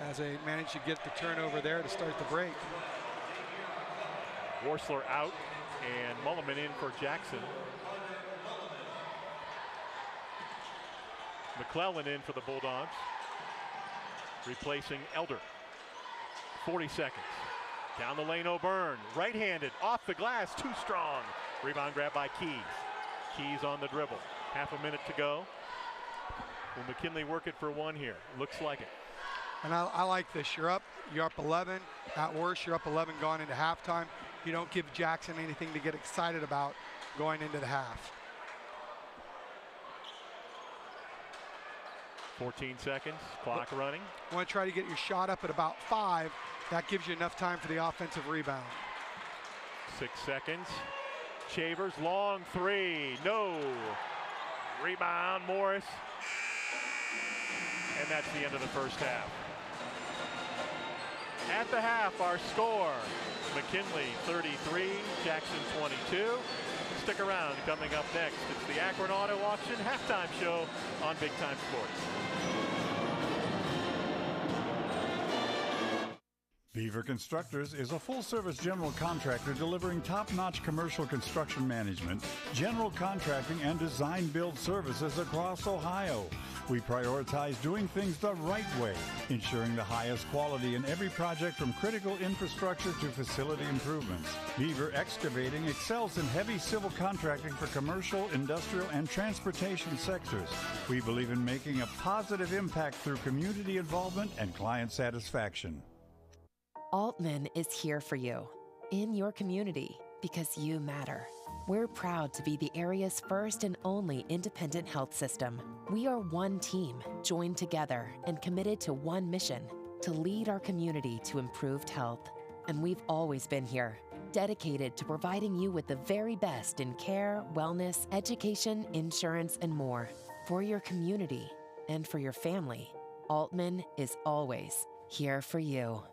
As they manage to get the turnover there to start the break. Worsler out and Mulliman in for Jackson. McClellan in for the Bulldogs, replacing Elder. 40 seconds. Down the lane, O'Byrne, right-handed, off the glass, too strong. Rebound grab by Keys. Keys on the dribble. Half a minute to go. Will McKinley work it for one here? Looks like it. And I like this. You're up 11. At worst, you're up 11 going into halftime. You don't give Jackson anything to get excited about going into the half. 14 seconds, clock running. You want to try to get your shot up at about 5. That gives you enough time for the offensive rebound. 6 seconds. Shavers, long three, no. Rebound, Morris. And that's the end of the first half. At the half, our score, McKinley 33, Jackson 22. Stick around. Coming up next, it's the Akron Auto Auction halftime show on Big Time Sports. Beaver Constructors is a full-service general contractor delivering top-notch commercial construction management, general contracting, and design-build services across Ohio. We prioritize doing things the right way, ensuring the highest quality in every project from critical infrastructure to facility improvements. Beaver Excavating excels in heavy civil contracting for commercial, industrial, and transportation sectors. We believe in making a positive impact through community involvement and client satisfaction. Altman is here for you, in your community, because you matter. We're proud to be the area's first and only independent health system. We are one team, joined together and committed to one mission, to lead our community to improved health. And we've always been here, dedicated to providing you with the very best in care, wellness, education, insurance, and more. For your community and for your family, Altman is always here for you.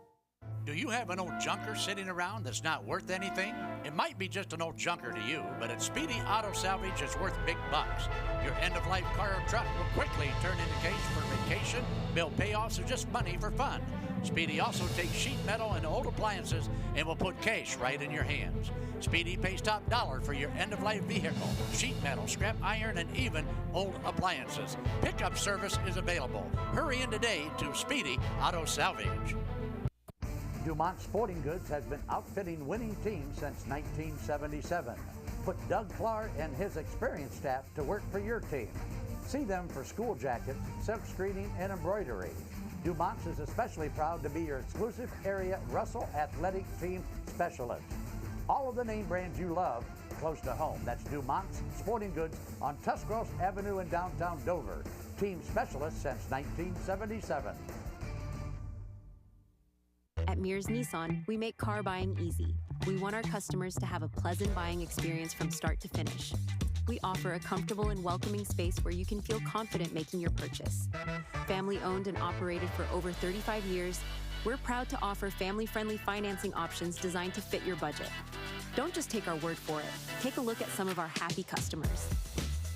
Do you have an old junker sitting around that's not worth anything? It might be just an old junker to you, but at Speedy Auto Salvage, it's worth big bucks. Your end-of-life car or truck will quickly turn into cash for vacation, bill payoffs, or just money for fun. Speedy also takes sheet metal and old appliances and will put cash right in your hands. Speedy pays top dollar for your end-of-life vehicle, sheet metal, scrap iron, and even old appliances. Pickup service is available. Hurry in today to Speedy Auto Salvage. Dumont Sporting Goods has been outfitting winning teams since 1977. Put Doug Clark and his experienced staff to work for your team. See them for school jackets, silk screening, and embroidery. Dumont's is especially proud to be your exclusive area Russell Athletic Team Specialist. All of the name brands you love close to home. That's Dumont's Sporting Goods on Tuscarawas Avenue in downtown Dover. Team Specialist since 1977. At Mears Nissan, we make car buying easy. We want our customers to have a pleasant buying experience from start to finish. We offer a comfortable and welcoming space where you can feel confident making your purchase. Family owned and operated for over 35 years, we're proud to offer family-friendly financing options designed to fit your budget. Don't just take our word for it. Take a look at some of our happy customers.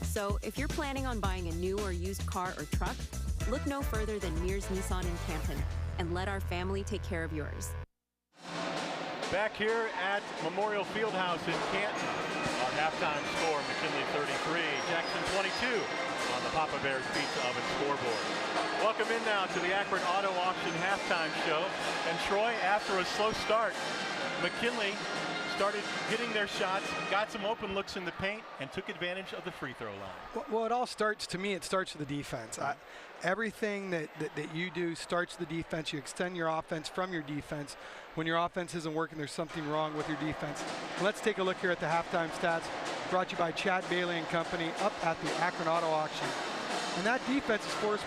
So if you're planning on buying a new or used car or truck, look no further than Mears Nissan in Canton, and let our family take care of yours. Back here at Memorial Fieldhouse in Canton, our halftime score, McKinley 33, Jackson 22 on the Papa Bears Pizza Oven scoreboard. Welcome in now to the Akron Auto Auction halftime show. And Troy, after a slow start, McKinley started hitting their shots, got some open looks in the paint, and took advantage of the free throw line. Well, it all starts, to me, it starts with the defense. Everything that you do starts with the defense. You extend your offense from your defense. When your offense isn't working, there's something wrong with your defense. Let's take a look here at the halftime stats, brought to you by Chad Bailey and Company up at the Akron Auto Auction. And that defense has forced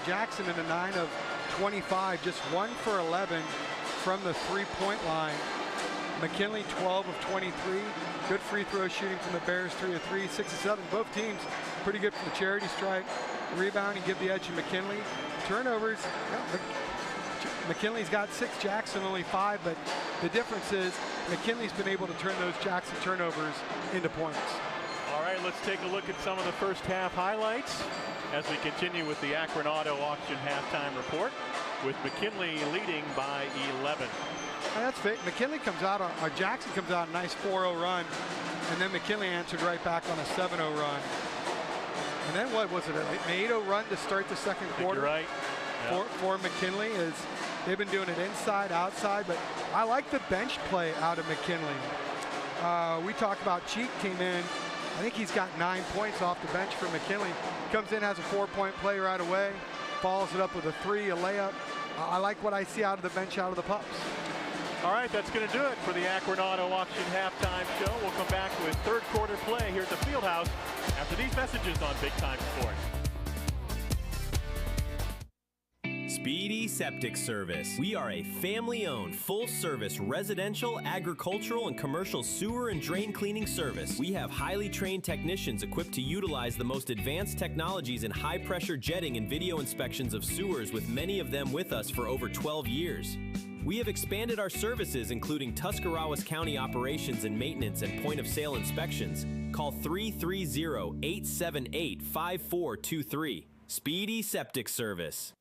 Jackson into 9 of 25, just 1 for 11 from the three-point line. McKinley 12 of 23. Good free throw shooting from the Bears, 3 of 3, 6 of 7. Both teams pretty good from the charity stripe. Rebound and give the edge to McKinley. Turnovers, McKinley's got 6, Jackson only 5, but the difference is McKinley's been able to turn those Jackson turnovers into points. All right, let's take a look at some of the first half highlights as we continue with the Akron Auto Auction halftime report, with McKinley leading by 11. And that's fit. McKinley comes out, or Jackson comes out a nice 4-0 run, and then McKinley answered right back on a 7-0 run. And then what was it, an 8-0 run to start the second quarter? You're right. Yeah. For McKinley. Is they've been doing it inside, outside, but I like the bench play out of McKinley. We talked about Cheek came in. I think he's got 9 points off the bench for McKinley. Comes in, has a 4-point play right away, follows it up with a 3, a layup. I like what I see out of the bench, out of the pups. All right, that's going to do it for the Akron Auto Auction halftime show. We'll come back with third quarter play here at the Fieldhouse after these messages on Big Time Sports. Speedy Septic Service. We are a family-owned, full-service residential, agricultural, and commercial sewer and drain cleaning service. We have highly trained technicians equipped to utilize the most advanced technologies in high-pressure jetting and video inspections of sewers, with many of them with us for over 12 years. We have expanded our services, including Tuscarawas County operations and maintenance and point-of-sale inspections. Call 330-878-5423. Speedy Septic Service.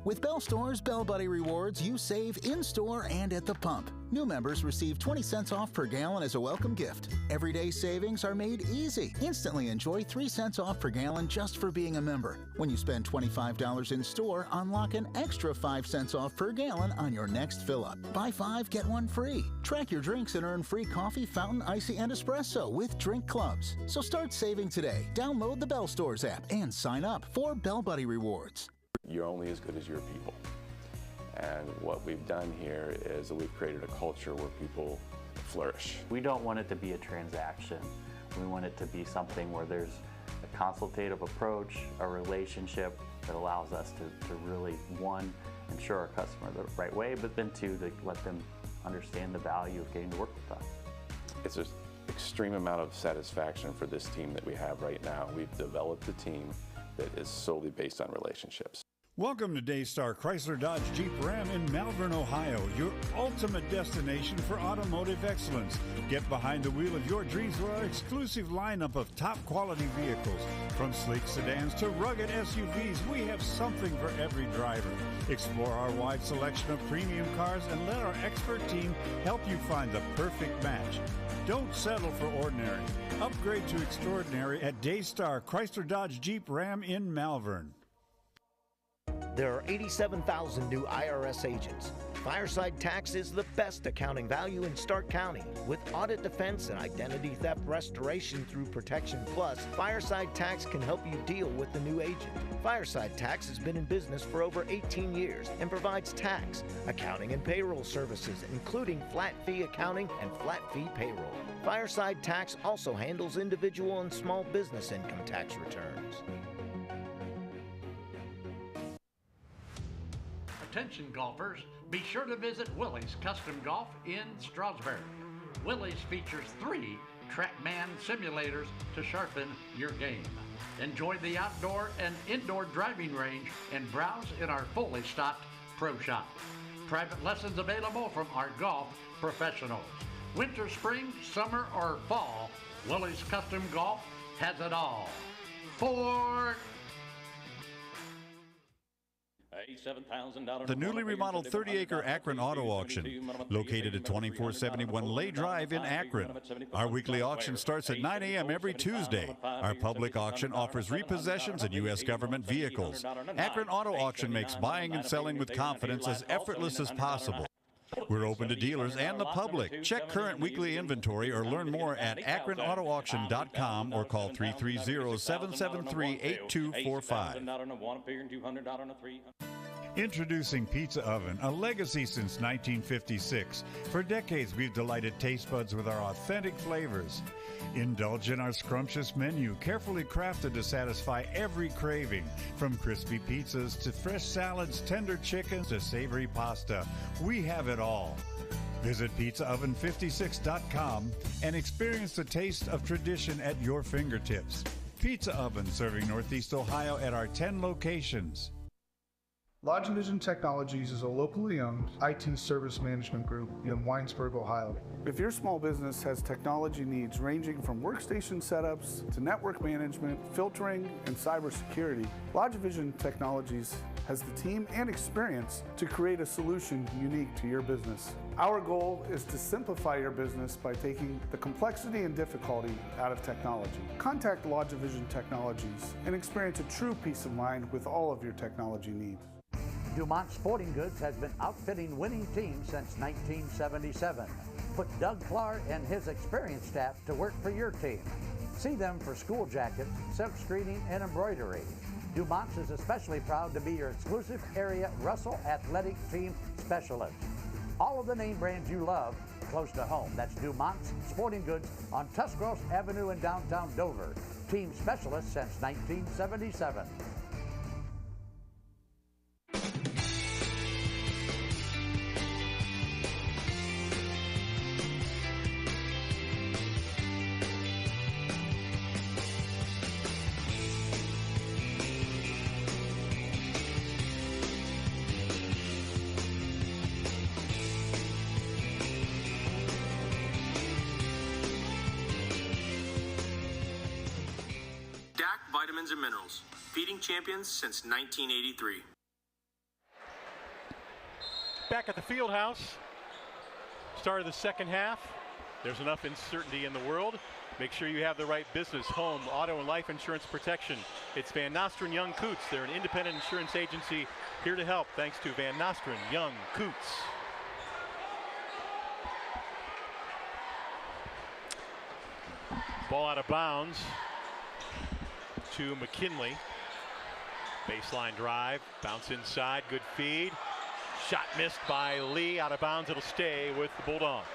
With Bell Store's Bell Buddy Rewards, you save in-store and at the pump. New members receive 20 cents off per gallon as a welcome gift. Everyday savings are made easy. Instantly enjoy 3 cents off per gallon just for being a member. When you spend $25 in store, unlock an extra 5 cents off per gallon on your next fill-up. Buy 5, get 1 free. Track your drinks and earn free coffee, fountain, icy, and espresso with drink clubs. So start saving today. Download the Bell Stores app and sign up for Bell Buddy Rewards. You're only as good as your people. And what we've done here is that we've created a culture where people flourish. We don't want it to be a transaction. We want it to be something where there's a consultative approach, a relationship that allows us to really, one, ensure our customer the right way, but then two, to let them understand the value of getting to work with us. It's an extreme amount of satisfaction for this team that we have right now. We've developed a team that is solely based on relationships. Welcome to Daystar Chrysler Dodge Jeep Ram in Malvern, Ohio, your ultimate destination for automotive excellence. Get behind the wheel of your dreams with our exclusive lineup of top quality vehicles. From sleek sedans to rugged SUVs, we have something for every driver. Explore our wide selection of premium cars and let our expert team help you find the perfect match. Don't settle for ordinary. Upgrade to extraordinary at Daystar Chrysler Dodge Jeep Ram in Malvern. There are 87,000 new IRS agents. Fireside Tax is the best accounting value in Stark County. With audit defense and identity theft restoration through Protection Plus, Fireside Tax can help you deal with the new agent. Fireside Tax has been in business for over 18 years and provides tax, accounting, and payroll services, including flat fee accounting and flat fee payroll. Fireside Tax also handles individual and small business income tax returns. Attention golfers, be sure to visit Willie's Custom Golf in Strasburg. Willie's features 3 TrackMan simulators to sharpen your game. Enjoy the outdoor and indoor driving range and browse in our fully stocked pro shop. Private lessons available from our golf professionals. Winter, spring, summer, or fall, Willie's Custom Golf has it all. For The newly remodeled 30-acre Akron Auto Auction, located at 2471 Lay Drive in Akron. Our weekly auction starts at 9 a.m. every Tuesday. Our public auction offers repossessions and U.S. government vehicles. Akron Auto Auction makes buying and selling with confidence as effortless as possible. We're open to dealers and the public. Check current weekly inventory or learn more at akronautauction.com or call 330-773-8245. Introducing Pizza Oven, a legacy since 1956. For decades, we've delighted taste buds with our authentic flavors. Indulge in our scrumptious menu, carefully crafted to satisfy every craving. From crispy pizzas to fresh salads, tender chickens to savory pasta, we have it all. Visit pizzaoven56.com and experience the taste of tradition at your fingertips. pizza oven serving Northeast Ohio at our 10 locations. LodgeVision Technologies is a locally owned IT service management group in Winesburg, Ohio. If your small business has technology needs ranging from workstation setups to network management, filtering, and cybersecurity, LodgeVision Technologies has the team and experience to create a solution unique to your business. Our goal is to simplify your business by taking the complexity and difficulty out of technology. Contact LodgeVision Technologies and experience a true peace of mind with all of your technology needs. Dumont Sporting Goods has been outfitting winning teams since 1977. Put Doug Clark and his experienced staff to work for your team. See them for school jackets, silk screening, and embroidery. Dumont's is especially proud to be your exclusive area Russell Athletic Team Specialist. All of the name brands you love close to home. That's Dumont's Sporting Goods on Tuscarawas Avenue in downtown Dover. Team specialist since 1977. Vitamins and minerals, feeding champions since 1983. Back at the field house, start of the second half. There's enough uncertainty in the world. Make sure you have the right business, home, auto, and life insurance protection. It's Van Nostrand Young Coots. They're an independent insurance agency here to help, thanks to Van Nostrand Young Coots. Ball out of bounds to McKinley. Baseline drive, bounce inside, good feed. Shot missed by Lee, out of bounds. It'll stay with the Bulldogs.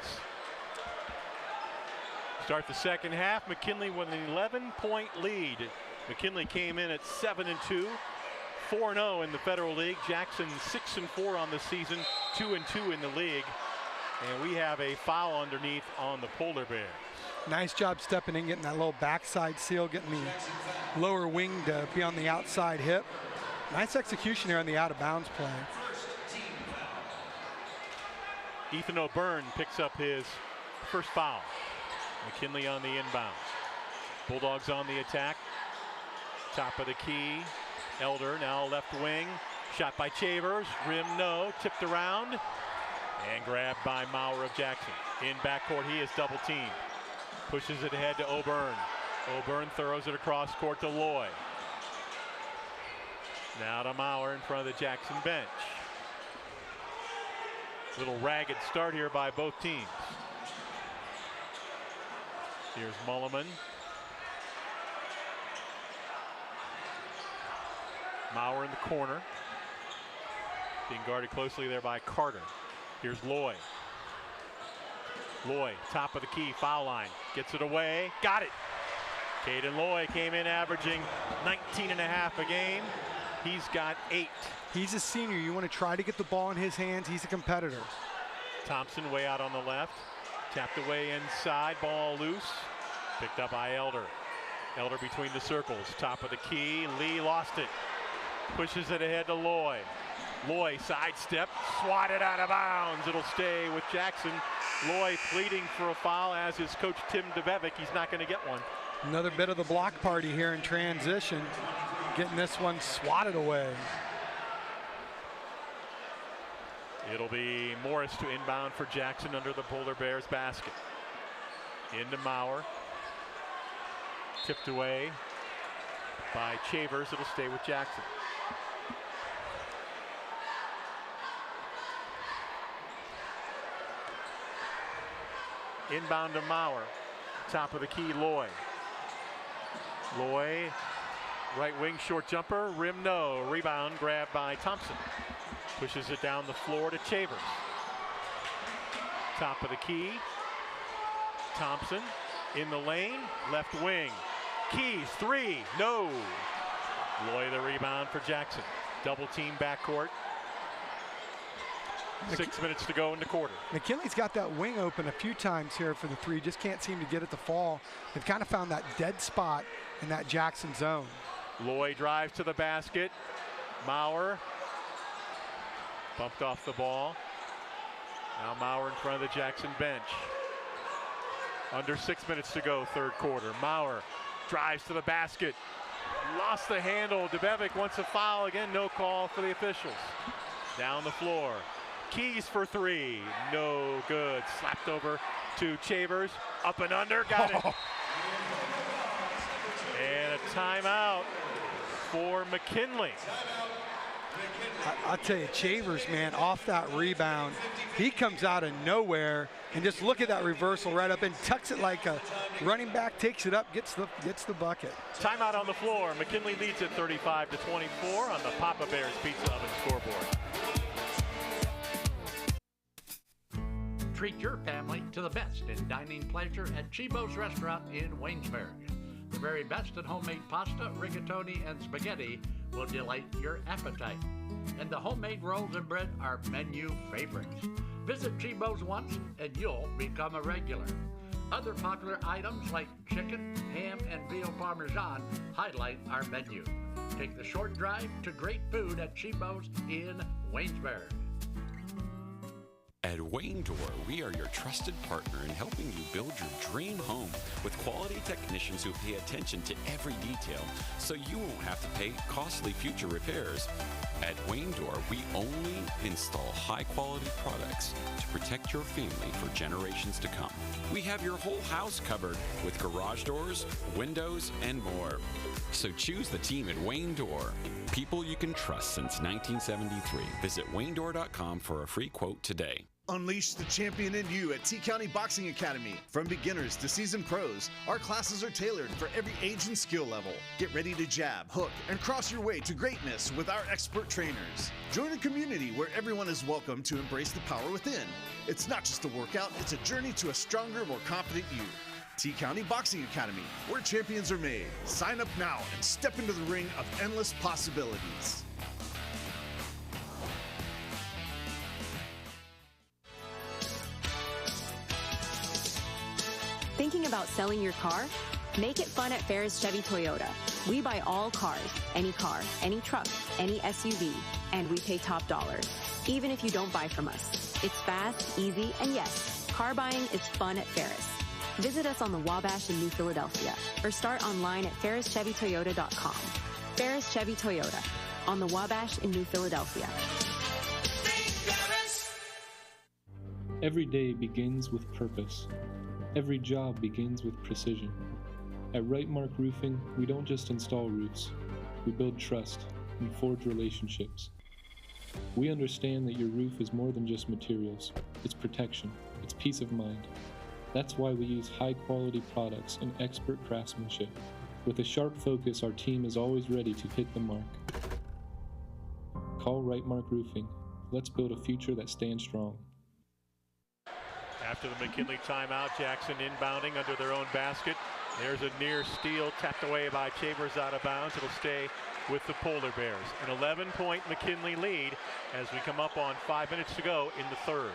Start the second half, McKinley with an 11-point lead. McKinley came in at 7-2, 4-0 in the Federal League. Jackson 6-4 on the season, 2-2 in the league. And we have a foul underneath on the Polar Bears. Nice job stepping in, getting that little backside seal, getting the lower wing to be on the outside hip. Nice execution there on the out-of-bounds play. Ethan O'Byrne picks up his first foul. McKinley on the inbound. Bulldogs on the attack. Top of the key. Elder now left wing. Shot by Chavers. Rim no. Tipped around. And grabbed by Maurer of Jackson. In backcourt, he is double teamed. Pushes it ahead to O'Byrne. O'Byrne throws it across court to Loy. Now to Maurer in front of the Jackson bench. Little ragged start here by both teams. Here's Mulliman. Maurer in the corner. Being guarded closely there by Carter. Here's Loy. Loy, top of the key, foul line. Gets it away, got it. Caden Loy came in averaging 19.5 a game. He's got 8. He's a senior. You want to try to get the ball in his hands. He's a competitor. Thompson way out on the left. Tapped away inside, ball loose. Picked up by Elder. Elder between the circles, top of the key. Lee lost it. Pushes it ahead to Loy. Loy sidestep, swatted out of bounds. It'll stay with Jackson. Loy pleading for a foul, as is coach Tim DeVevick. He's not going to get one. Another bit of the block party here in transition. Getting this one swatted away. It'll be Morris to inbound for Jackson under the Polar Bears basket. Into Maurer. Tipped away by Chavers. It'll stay with Jackson. Inbound to Maurer. Top of the key, Loy. Loy, right wing short jumper, rim no. Rebound grabbed by Thompson. Pushes it down the floor to Chavers. Top of the key. Thompson in the lane, left wing. Keys, 3, no. Loy the rebound for Jackson. Double team backcourt. 6 minutes to go in the quarter. McKinley's got that wing open a few times here for the three, just can't seem to get it to fall. They've kind of found that dead spot in that Jackson zone. Loy drives to the basket. Maurer bumped off the ball. Now Maurer in front of the Jackson bench. Under 6 minutes to go, third quarter. Maurer drives to the basket. Lost the handle. Debevic wants a foul. Again, no call for the officials. Down the floor. Keys for three. No good. Slapped over to Chavers. Up and under. Got it. And a timeout for McKinley. I'll tell you, Chavers, man, off that rebound, he comes out of nowhere and just look at that reversal right up and tucks it like a running back, takes it up, gets the bucket. Timeout on the floor. McKinley leads at 35-24 on the Papa Bears Pizza Oven scoreboard. Treat your family to the best in dining pleasure at Chibo's Restaurant in Waynesburg. The very best in homemade pasta, rigatoni, and spaghetti will delight your appetite. And the homemade rolls and bread are menu favorites. Visit Chibo's once and you'll become a regular. Other popular items like chicken, ham, and veal parmesan highlight our menu. Take the short drive to great food at Chibo's in Waynesburg. At Wayne Door, we are your trusted partner in helping you build your dream home with quality technicians who pay attention to every detail so you won't have to pay costly future repairs. At Wayne Door, we only install high-quality products to protect your family for generations to come. We have your whole house covered with garage doors, windows, and more. So choose the team at Wayne Door. People you can trust since 1973. Visit WayneDoor.com for a free quote today. Unleash the champion in you at T County Boxing Academy. From beginners to seasoned pros, our classes are tailored for every age and skill level. Get ready to jab, hook, and cross your way to greatness with our expert trainers. Join a community where everyone is welcome to embrace the power within. It's not just a workout, it's a journey to a stronger, more confident you. T County Boxing Academy, where champions are made. Sign up now and step into the ring of endless possibilities. Thinking about selling your car? Make it fun at Ferris Chevy Toyota. We buy all cars, any truck, any SUV, and we pay top dollar, even if you don't buy from us. It's fast, easy, and yes, car buying is fun at Ferris. Visit us on the Wabash in New Philadelphia or start online at ferrischevytoyota.com. Ferris Chevy Toyota on the Wabash in New Philadelphia. Every day begins with purpose. Every job begins with precision. At Rightmark Roofing, we don't just install roofs. We build trust and forge relationships. We understand that your roof is more than just materials. It's protection. It's peace of mind. That's why we use high-quality products and expert craftsmanship. With a sharp focus, our team is always ready to hit the mark. Call Rightmark Roofing. Let's build a future that stands strong. After the McKinley timeout, Jackson inbounding under their own basket. There's a near steal tapped away by Chambers out of bounds. It'll stay with the Polar Bears. An 11-point McKinley lead as we come up on 5 minutes to go in the third.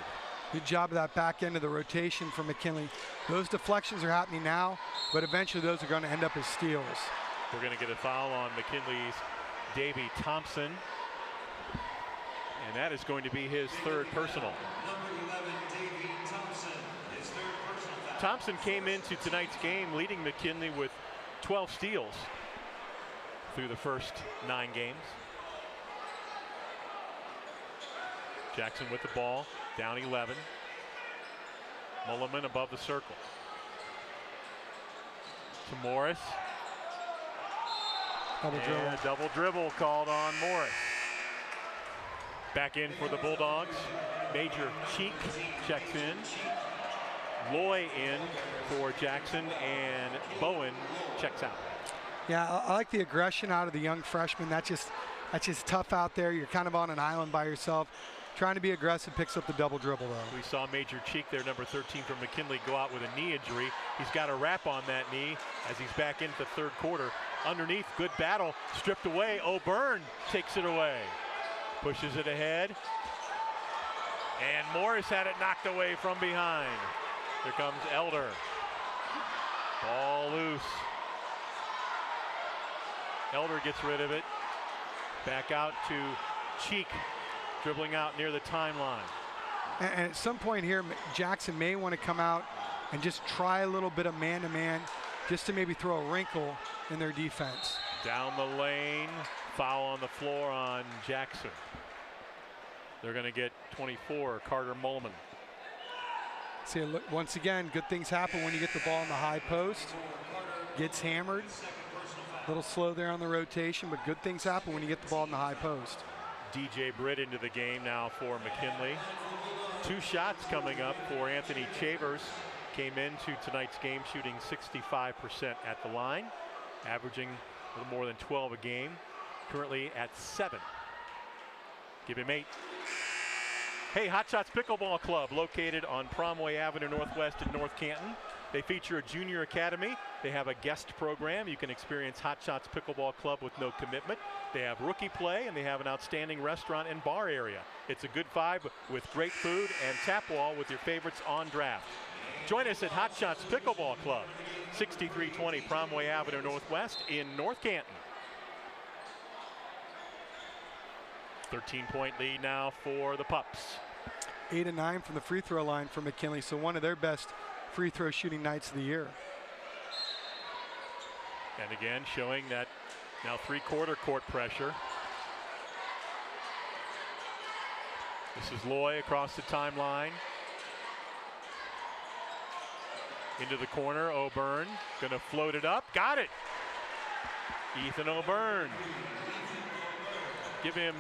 Good job of that back end of the rotation for McKinley. Those deflections are happening now, but eventually those are going to end up as steals. We're going to get a foul on McKinley's Davey Thompson. And that is going to be his third personal. Thompson came into tonight's game leading McKinley with 12 steals through the first 9 games. Jackson with the ball, down 11. Mulliman above the circle. To Morris. Double dribble called on Morris. Back in for the Bulldogs. Major Cheek checks in. Loy in for Jackson, and Bowen checks out. Yeah, I like the aggression out of the young freshman. That's just tough out there. You're kind of on an island by yourself. Trying to be aggressive, picks up the double dribble though. We saw Major Cheek there, number 13 from McKinley, go out with a knee injury. He's got a wrap on that knee as he's back into the third quarter. Underneath, good battle, stripped away. O'Byrne takes it away. Pushes it ahead. And Morris had it knocked away from behind. Here comes Elder. Ball loose. Elder gets rid of it. Back out to Cheek, dribbling out near the timeline. And at some point here, Jackson may want to come out and just try a little bit of man-to-man, just to maybe throw a wrinkle in their defense. Down the lane, foul on the floor on Jackson. They're going to get 24, Carter Mulliman. See, look, once again, good things happen when you get the ball in the high post. Gets hammered. A little slow there on the rotation, but good things happen when you get the ball in the high post. DJ Britt into the game now for McKinley. 2 shots coming up for Anthony Chavers. Came into tonight's game shooting 65% at the line, averaging a little more than 12 a game. Currently at 7. Give him 8. Hey, Hot Shots Pickleball Club, located on Promway Avenue Northwest in North Canton. They feature a junior academy. They have a guest program. You can experience Hot Shots Pickleball Club with no commitment. They have rookie play, and they have an outstanding restaurant and bar area. It's a good vibe with great food and tap wall with your favorites on draft. Join us at Hot Shots Pickleball Club, 6320 Promway Avenue Northwest in North Canton. 13-point lead now for the Pups. 8 of 9 from the free throw line for McKinley, so one of their best free throw shooting nights of the year. And again, showing that now 3/4 court pressure. This is Loy across the timeline. Into the corner, O'Byrne gonna float it up, got it! Ethan O'Byrne. Give him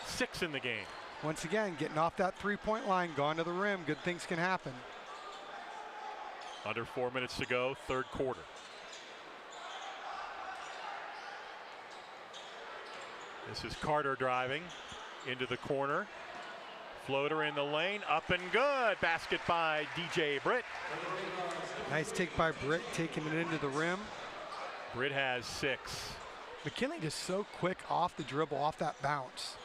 6 in the game. Once again, getting off that 3-point line, gone to the rim, good things can happen. Under 4 minutes to go, 3rd quarter. This is Carter driving into the corner. Floater in the lane, up and good. Basket by DJ Britt. Nice take by Britt, taking it into the rim. Britt has 6. McKinley just so quick off the dribble, off that bounce.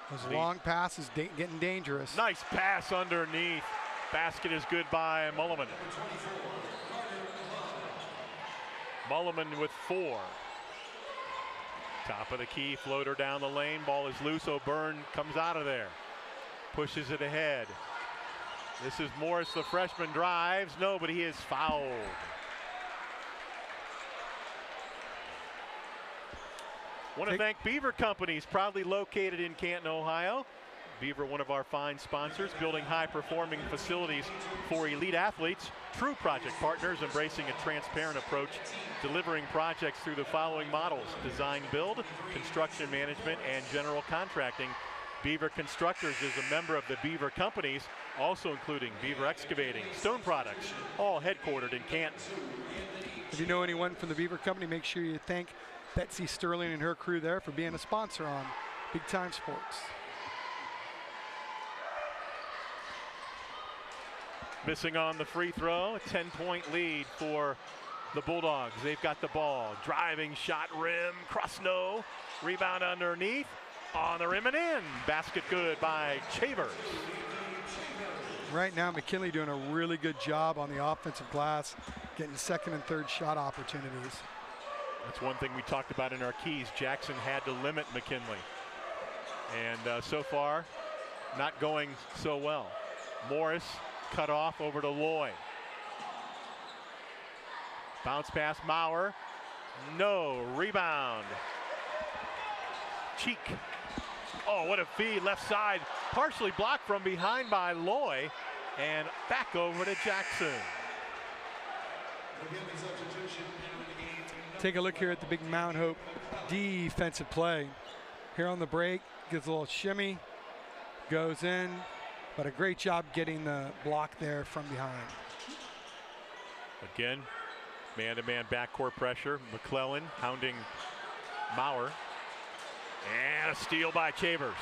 Those long passes getting dangerous. Nice pass underneath. Basket is good by Mulliman. Mulliman with 4. Top of the key, floater down the lane. Ball is loose. O'Byrne comes out of there. Pushes it ahead. This is Morris, the freshman, drives. No, but he is fouled. Want to thank Beaver Companies, proudly located in Canton, Ohio. Beaver, one of our fine sponsors, building high-performing facilities for elite athletes. True project partners, embracing a transparent approach, delivering projects through the following models: design, build, construction management, and general contracting. Beaver Constructors is a member of the Beaver Companies, also including Beaver Excavating, Stone Products, all headquartered in Canton. If you know anyone from the Beaver Company, make sure you thank Betsy Sterling and her crew there for being a sponsor on Big Time Sports. Missing on the free throw, a 10-point lead for the Bulldogs. They've got the ball. Driving shot, rim, cross no. Rebound underneath, on the rim and in. Basket good by Chavers. Right now, McKinley doing a really good job on the offensive glass, getting second and third shot opportunities. That's one thing we talked about in our keys. Jackson had to limit McKinley. And so far, not going so well. Morris cut off over to Loy. Bounce pass, Maurer. No, rebound. Cheek. Oh, what a feed, left side. Partially blocked from behind by Loy. And back over to Jackson. Take a look here at the big Mount Hope defensive play. Here on the break, gets a little shimmy, goes in, but a great job getting the block there from behind. Again, man-to-man backcourt pressure. McClellan hounding Maurer. And a steal by Chavers.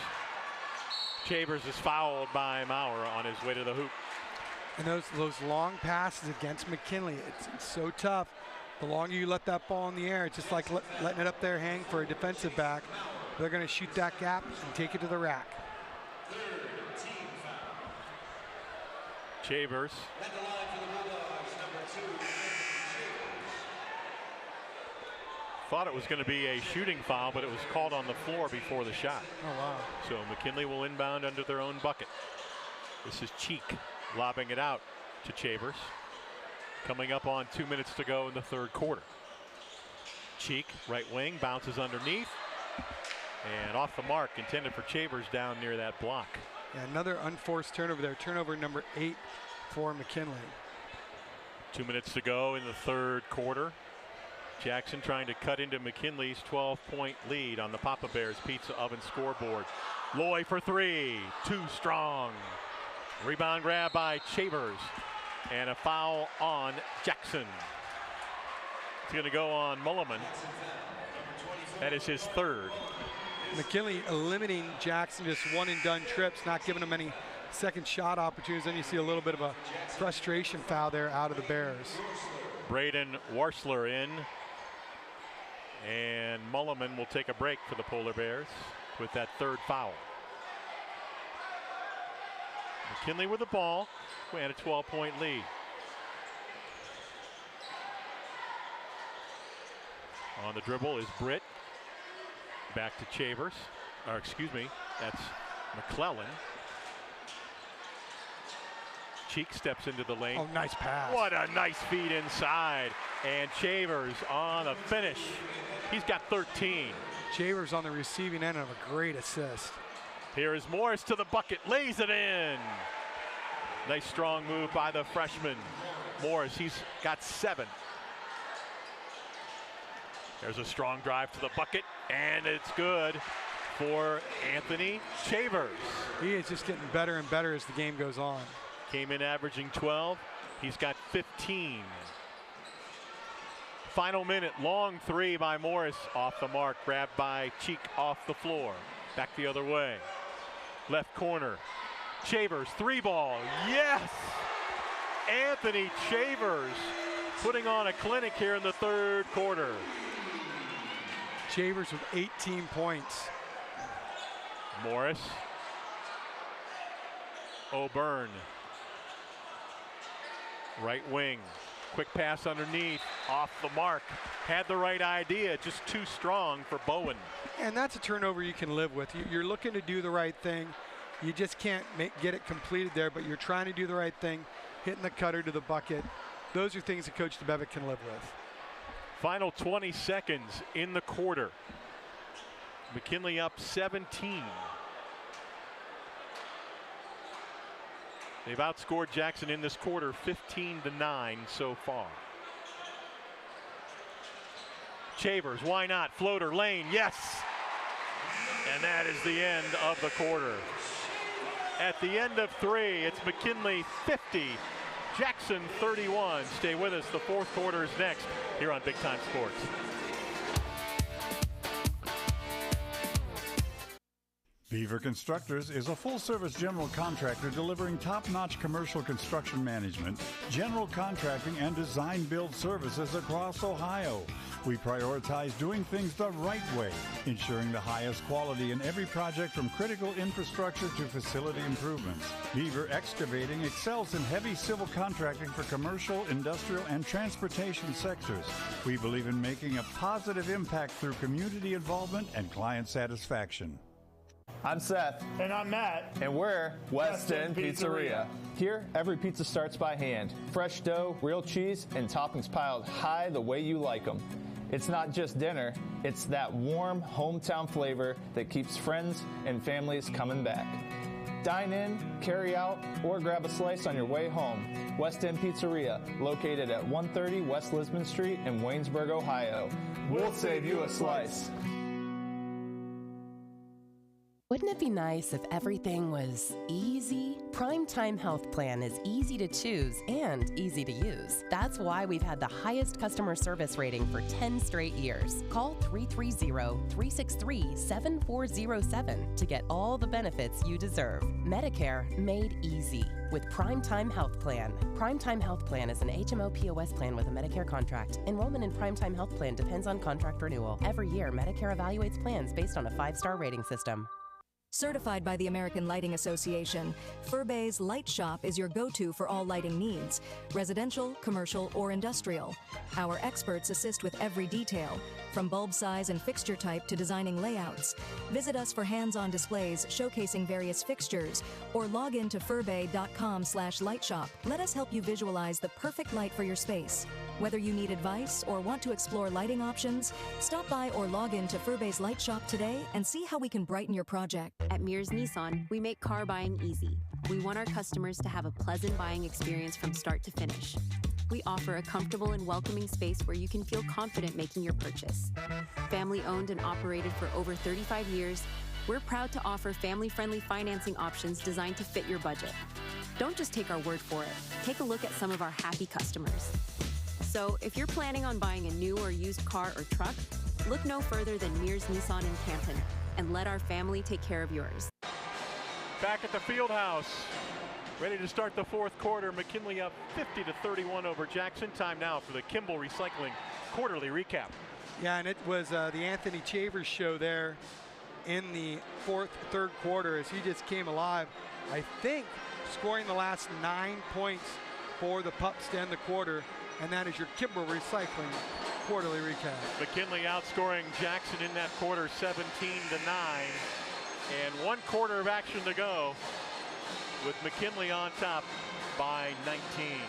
Chavers is fouled by Maurer on his way to the hoop. And those long passes against McKinley, it's so tough. The longer you let that ball in the air, it's just like letting it up there hang for a defensive back. They're going to shoot that gap and take it to the rack. Chavers. Thought it was going to be a shooting foul, but it was called on the floor before the shot. Oh, wow. So McKinley will inbound under their own bucket. This is Cheek lobbing it out to Chavers. Coming up on 2 minutes to go in the third quarter. Cheek, right wing, bounces underneath. And off the mark, intended for Chavers down near that block. Yeah, another unforced turnover there. Turnover number 8 for McKinley. 2 minutes to go in the third quarter. Jackson trying to cut into McKinley's 12-point lead on the Papa Bears Pizza Oven scoreboard. Loy for three, too strong. Rebound grab by Chavers, and a foul on Jackson. It's going to go on Mulliman. That is his third. McKinley eliminating Jackson, just one and done trips, not giving him any second shot opportunities. Then you see a little bit of a frustration foul there out of the Bears. Braden Warsler in. And Mulliman will take a break for the Polar Bears with that third foul. McKinley with the ball and a 12-point lead. On the dribble is Britt. Back to Chavers. Or excuse me, that's McClellan. Cheek steps into the lane. Oh, nice pass. What a nice feed inside. And Chavers on the finish. He's got 13. Chavers on the receiving end of a great assist. Here is Morris to the bucket, lays it in. Nice strong move by the freshman. Morris, he's got 7. There's a strong drive to the bucket, and it's good for Anthony Chavers. He is just getting better and better as the game goes on. Came in averaging 12. He's got 15. Final minute, long three by Morris off the mark, grabbed by Cheek off the floor. Back the other way. Left corner. Chavers, 3-ball. Yes! Anthony Chavers putting on a clinic here in the third quarter. Chavers with 18 points. Morris. O'Byrne. Right wing. Quick pass underneath, off the mark. Had the right idea, just too strong for Bowen. And that's a turnover you can live with. You're looking to do the right thing. You just can't get it completed there, but you're trying to do the right thing, hitting the cutter to the bucket. Those are things that Coach DeBevick can live with. Final 20 seconds in the quarter. McKinley up 17. They've outscored Jackson in this quarter 15-9 so far. Chavers, why not? Floater lane, yes! And that is the end of the quarter. At the end of 3, it's McKinley 50, Jackson 31. Stay with us, the fourth quarter is next here on Big Time Sports. Beaver Constructors is a full-service general contractor delivering top-notch commercial construction management, general contracting, and design-build services across Ohio. We prioritize doing things the right way, ensuring the highest quality in every project from critical infrastructure to facility improvements. Beaver Excavating excels in heavy civil contracting for commercial, industrial, and transportation sectors. We believe in making a positive impact through community involvement and client satisfaction. I'm Seth. And I'm Matt. And we're West End Pizzeria. Here, every pizza starts by hand. Fresh dough, real cheese, and toppings piled high the way you like them. It's not just dinner, it's that warm hometown flavor that keeps friends and families coming back. Dine in, carry out, or grab a slice on your way home. West End Pizzeria, located at 130 West Lisbon Street in Waynesburg, Ohio. We'll save you a slice. Wouldn't it be nice if everything was easy? Primetime Health Plan is easy to choose and easy to use. That's why we've had the highest customer service rating for 10 straight years. Call 330-363-7407 to get all the benefits you deserve. Medicare made easy with Primetime Health Plan. Primetime Health Plan is an HMO POS plan with a Medicare contract. Enrollment in Primetime Health Plan depends on contract renewal. Every year, Medicare evaluates plans based on a 5-star rating system. Certified by the American Lighting Association, Furbay's Light Shop is your go-to for all lighting needs, residential, commercial, or industrial. Our experts assist with every detail, from bulb size and fixture type to designing layouts. Visit us for hands-on displays showcasing various fixtures, or log in to furbay.com/lightshop. Let us help you visualize the perfect light for your space. Whether you need advice or want to explore lighting options, stop by or log in to Furbay's Light Shop today and see how we can brighten your project. At Mears Nissan, we make car buying easy. We want our customers to have a pleasant buying experience from start to finish. We offer a comfortable and welcoming space where you can feel confident making your purchase. Family owned and operated for over 35 years, we're proud to offer family-friendly financing options designed to fit your budget. Don't just take our word for it. Take a look at some of our happy customers. So if you're planning on buying a new or used car or truck, look no further than Mears Nissan in Canton, and let our family take care of yours. Back at the field house, ready to start the fourth quarter. McKinley up 50-31 over Jackson. Time now for the Kimball Recycling quarterly recap. Yeah, and it was the Anthony Chavers show there in the third quarter as he just came alive. I think scoring the last 9 points for the Pups to end the quarter, and that is your Kimball Recycling quarterly recap. McKinley outscoring Jackson in that quarter 17-9, and 1 quarter of action to go with McKinley on top by 19.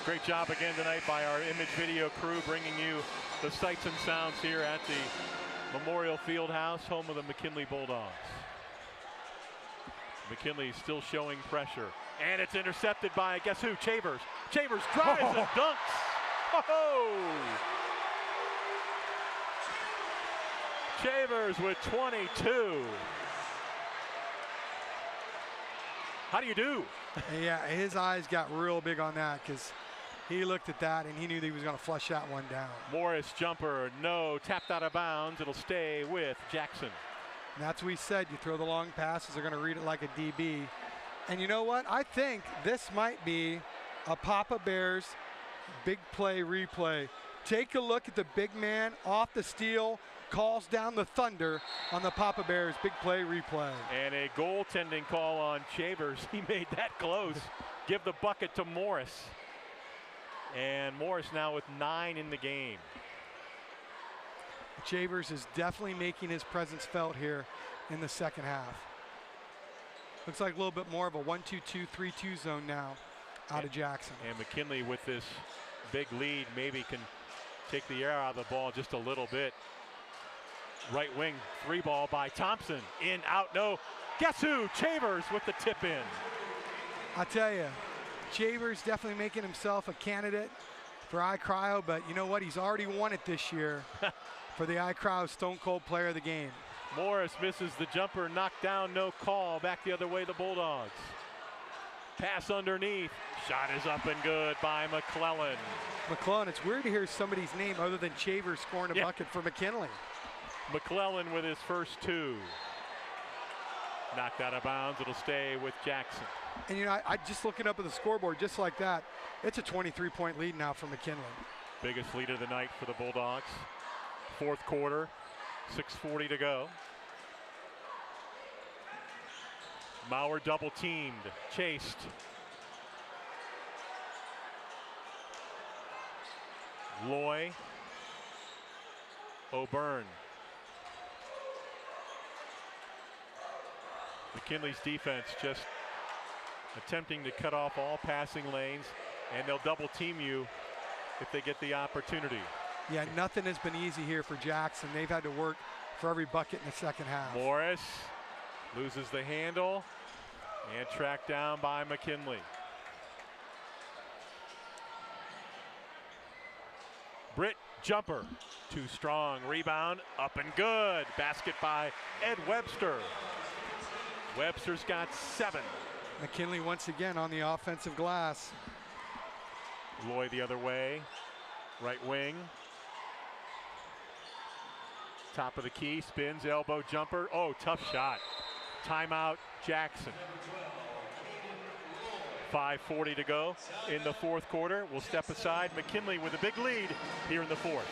Great job again tonight by our image video crew, bringing you the sights and sounds here at the Memorial Fieldhouse, home of the McKinley Bulldogs. McKinley still showing pressure, and it's intercepted by, guess who? Chavers. Chavers drives and dunks. Oh! Chavers with 22. How do you do? Yeah, his eyes got real big on that because he looked at that and he knew that he was going to flush that one down. Morris jumper, no, tapped out of bounds. It'll stay with Jackson. And that's what we said. You throw the long passes, they're going to read it like a DB. And you know what? I think this might be a Papa Bears big play replay. Take a look at the big man off the steal, calls down the thunder on the Papa Bears big play replay. And a goaltending call on Chavers. He made that close. Give the bucket to Morris. And Morris now with 9 in the game. Chavers is definitely making his presence felt here in the second half. Looks like a little bit more of a 1-2-2-3-2 zone now out of Jackson. And McKinley with this big lead maybe can take the air out of the ball just a little bit. Right wing 3 ball by Thompson. In, out, no. Guess who? Chavers with the tip in. I tell you, Chavers definitely making himself a candidate for iCryo, but you know what? He's already won it this year for the iCryo Stone Cold Player of the Game. Morris misses the jumper, knocked down, no call. Back the other way, the Bulldogs. Pass underneath. Shot is up and good by McClellan. McClellan, it's weird to hear somebody's name other than Chavers scoring a bucket for McKinley. McClellan with his first 2. Knocked out of bounds. It'll stay with Jackson. And you know, I just looking up at the scoreboard just like that, it's a 23-point lead now for McKinley. Biggest lead of the night for the Bulldogs. Fourth quarter, 6:40 to go. Maurer double teamed, chased. Loy, O'Byrne. McKinley's defense just attempting to cut off all passing lanes, and they'll double team you if they get the opportunity. Yeah, nothing has been easy here for Jackson. They've had to work for every bucket in the second half. Morris loses the handle and tracked down by McKinley. Britt jumper, too strong. Rebound, up and good. Basket by Ed Webster. Webster's got 7. McKinley once again on the offensive glass. Loy the other way, right wing. Top of the key, spins, elbow jumper. Oh, tough shot. Timeout, Jackson. 5:40 to go in the fourth quarter. We'll step aside. McKinley with a big lead here in the fourth.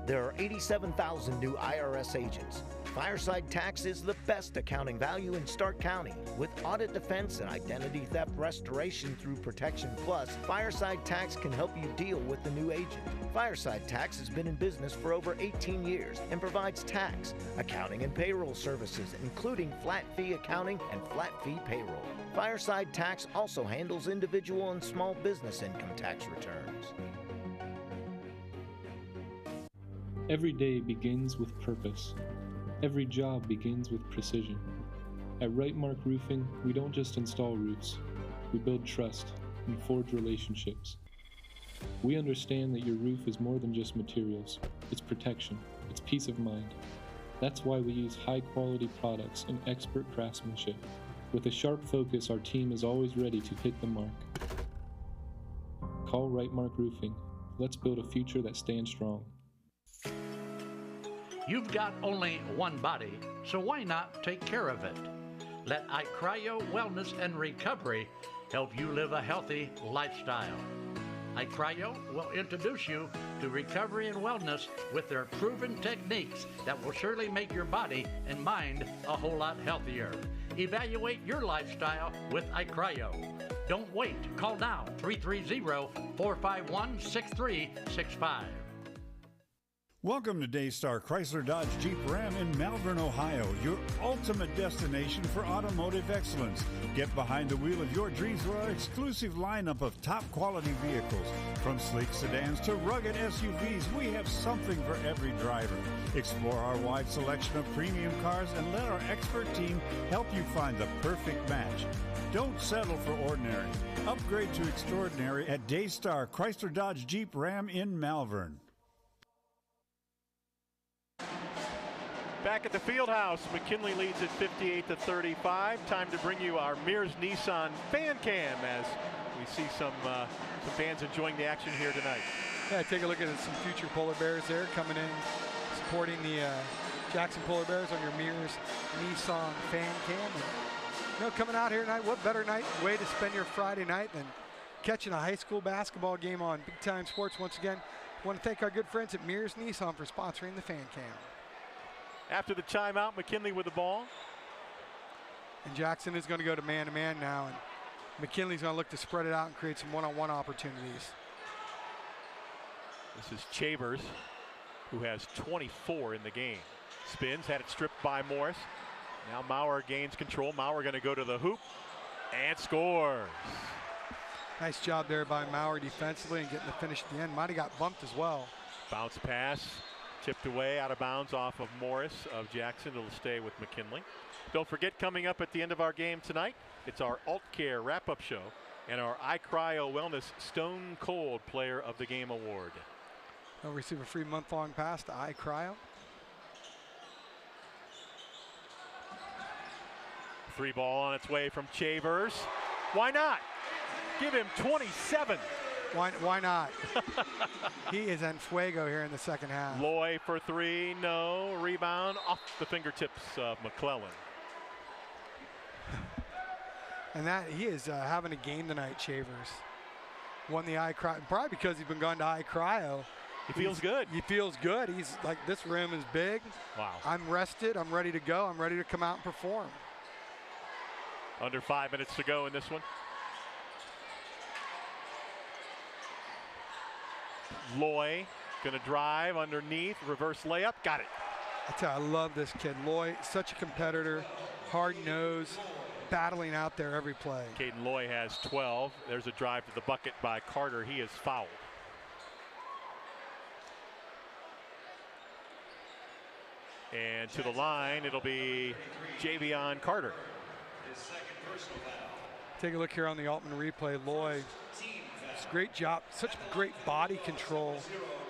There are 87,000 new IRS agents. Fireside Tax is the best accounting value in Stark County. With audit defense and identity theft restoration through Protection Plus, Fireside Tax can help you deal with the new agent. Fireside Tax has been in business for over 18 years and provides tax, accounting, and payroll services, including flat fee accounting and flat fee payroll. Fireside Tax also handles individual and small business income tax returns. Every day begins with purpose. Every job begins with precision. At Rightmark Roofing, we don't just install roofs. We build trust and forge relationships. We understand that your roof is more than just materials. It's protection. It's peace of mind. That's why we use high-quality products and expert craftsmanship. With a sharp focus, our team is always ready to hit the mark. Call Rightmark Roofing. Let's build a future that stands strong. You've got only one body, so why not take care of it? Let iCryo Wellness and Recovery help you live a healthy lifestyle. iCryo will introduce you to recovery and wellness with their proven techniques that will surely make your body and mind a whole lot healthier. Evaluate your lifestyle with iCryo. Don't wait. Call now, 330-451-6365. Welcome to Daystar Chrysler Dodge Jeep Ram in Malvern, Ohio, your ultimate destination for automotive excellence. Get behind the wheel of your dreams with our exclusive lineup of top quality vehicles. From sleek sedans to rugged SUVs, we have something for every driver. Explore our wide selection of premium cars and let our expert team help you find the perfect match. Don't settle for ordinary. Upgrade to extraordinary at Daystar Chrysler Dodge Jeep Ram in Malvern. Back at the field house, McKinley leads at 58-35. Time to bring you our Mears Nissan fan cam as we see some fans enjoying the action here tonight. Yeah, take a look at some future Polar Bears there coming in, supporting the Jackson Polar Bears on your Mears Nissan fan cam. And, coming out here tonight, what better way to spend your Friday night than catching a high school basketball game on Big Time Sports. Once again, I want to thank our good friends at Mears Nissan for sponsoring the fan cam. After the timeout, McKinley with the ball. And Jackson is going to go to man-to-man now, and McKinley's going to look to spread it out and create some one-on-one opportunities. This is Chavers, who has 24 in the game. Spins, had it stripped by Morris. Now Maurer gains control. Maurer going to go to the hoop and scores. Nice job there by Maurer defensively and getting the finish at the end. Might have got bumped as well. Bounce pass. Tipped away out of bounds off of Morris of Jackson. It'll stay with McKinley. Don't forget, coming up at the end of our game tonight, it's our Alt Care wrap-up show and our iCryo Wellness Stone Cold Player of the Game Award. They'll receive a free month-long pass to iCryo. Free ball on its way from Chavers. Why not? Give him 27. Why not? He is en fuego here in the second half. Loy for three, no. Rebound off the fingertips of McClellan. And he is having a game tonight, Chavers. Won the iCryo, probably because he's been gone to iCryo. He feels good. He feels good. He's like, this rim is big. Wow. I'm rested. I'm ready to go. I'm ready to come out and perform. Under 5 minutes to go in this one. Loy gonna drive underneath, reverse layup, got it. I tell you, I love this kid. Loy, such a competitor, hard-nosed, battling out there every play. Caden Loy has 12. There's a drive to the bucket by Carter. He is fouled. And to the line, it'll be Javion Carter. Take a look here on the Altman replay. Loy, great job, such great body control,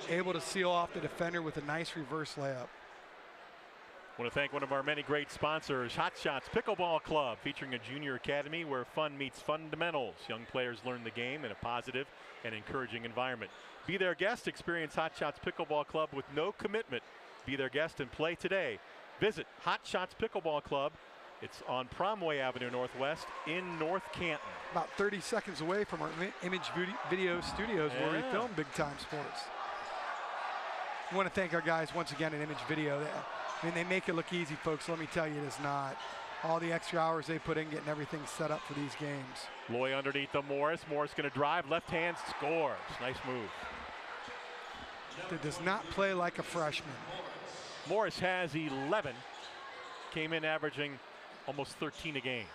able to seal off the defender with a nice reverse layup. I want to thank one of our many great sponsors, Hot Shots Pickleball Club, featuring a junior academy where fun meets fundamentals. Young players learn the game in a positive and encouraging environment. Be their guest, experience Hot Shots Pickleball Club with no commitment. Be their guest and play today. Visit Hot Shots Pickleball Club. It's on Promway Avenue Northwest in North Canton. About 30 seconds away from our Image Video Studios where we film Big Time Sports. I want to thank our guys once again at Image Video. I mean, they make it look easy, folks. Let me tell you, it is not. All the extra hours they put in getting everything set up for these games. Loy underneath the Morris. Morris going to drive. Left hand scores. Nice move. That does not play like a freshman. Morris has 11. Came in averaging almost 13 a game.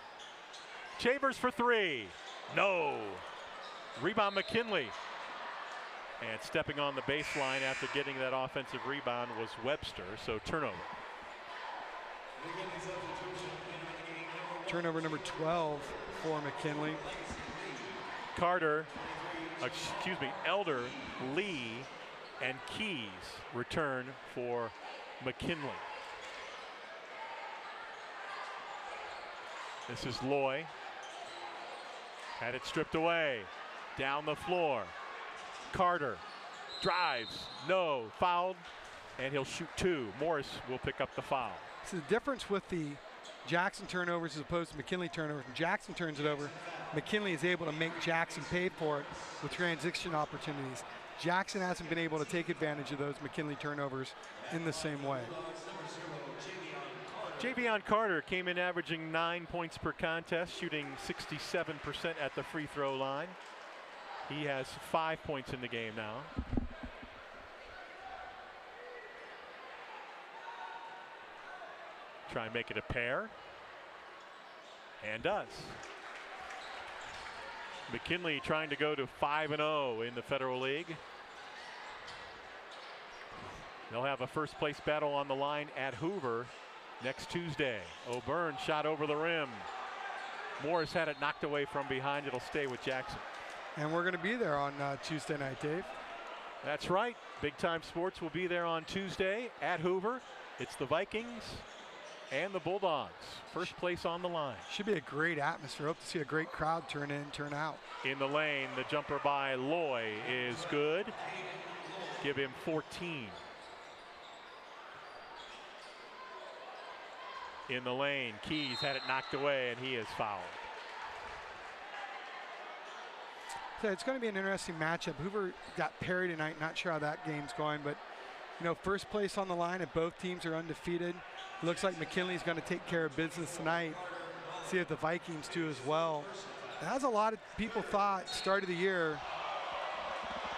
Chavers for three. No. Rebound McKinley. And stepping on the baseline after getting that offensive rebound was Webster, so turnover. Turnover number 12 for McKinley. Elder, Lee, and Keys return for McKinley. This is Loy. Had it stripped away. Down the floor. Carter drives, no, fouled, and he'll shoot two. Morris will pick up the foul. So the difference with the Jackson turnovers as opposed to McKinley turnovers. When Jackson turns it over, McKinley is able to make Jackson pay for it with transition opportunities. Jackson hasn't been able to take advantage of those McKinley turnovers in the same way. Javion Carter came in averaging 9 points per contest, shooting 67% at the free throw line. He has 5 points in the game now. Try and make it a pair. And does. McKinley trying to go to 5-0 in the Federal League. They'll have a first place battle on the line at Hoover next Tuesday. O'Byrne shot over the rim. Morris had it knocked away from behind. It'll stay with Jackson. And we're going to be there on Tuesday night, Dave. That's right. Big Time Sports will be there on Tuesday at Hoover. It's the Vikings and the Bulldogs. First place on the line. Should be a great atmosphere. Hope to see a great crowd turn in, turn out. In the lane, the jumper by Loy is good. Give him 14. In the lane, Keys had it knocked away, and he is fouled. So it's going to be an interesting matchup. Hoover got Perry tonight. Not sure how that game's going, but you know, first place on the line if both teams are undefeated. Looks like McKinley's going to take care of business tonight. See if the Vikings do as well. As a lot of people thought, start of the year,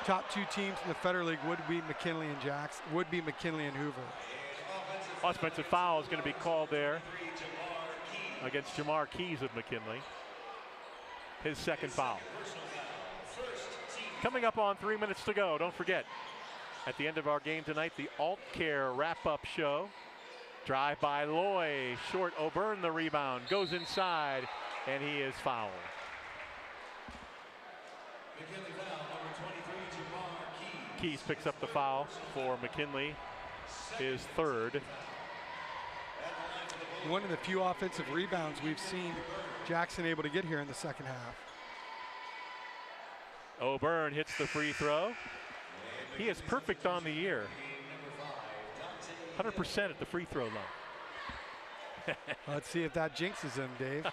top two teams in the Federal League would be McKinley and Jackson, would be McKinley and Hoover. Offensive foul is going to be called there against Jamar Keys of McKinley. His second foul. Coming up on 3 minutes to go, don't forget, at the end of our game tonight, the Alt Care wrap-up show. Drive by Loy, short. O'Byrne the rebound, goes inside, and he is fouled. Keys picks up the foul for McKinley, his third. One of the few offensive rebounds we've seen Jackson able to get here in the second half. O'Byrne hits the free throw. He is perfect on the year. 100% at the free throw line. Let's see if that jinxes him, Dave.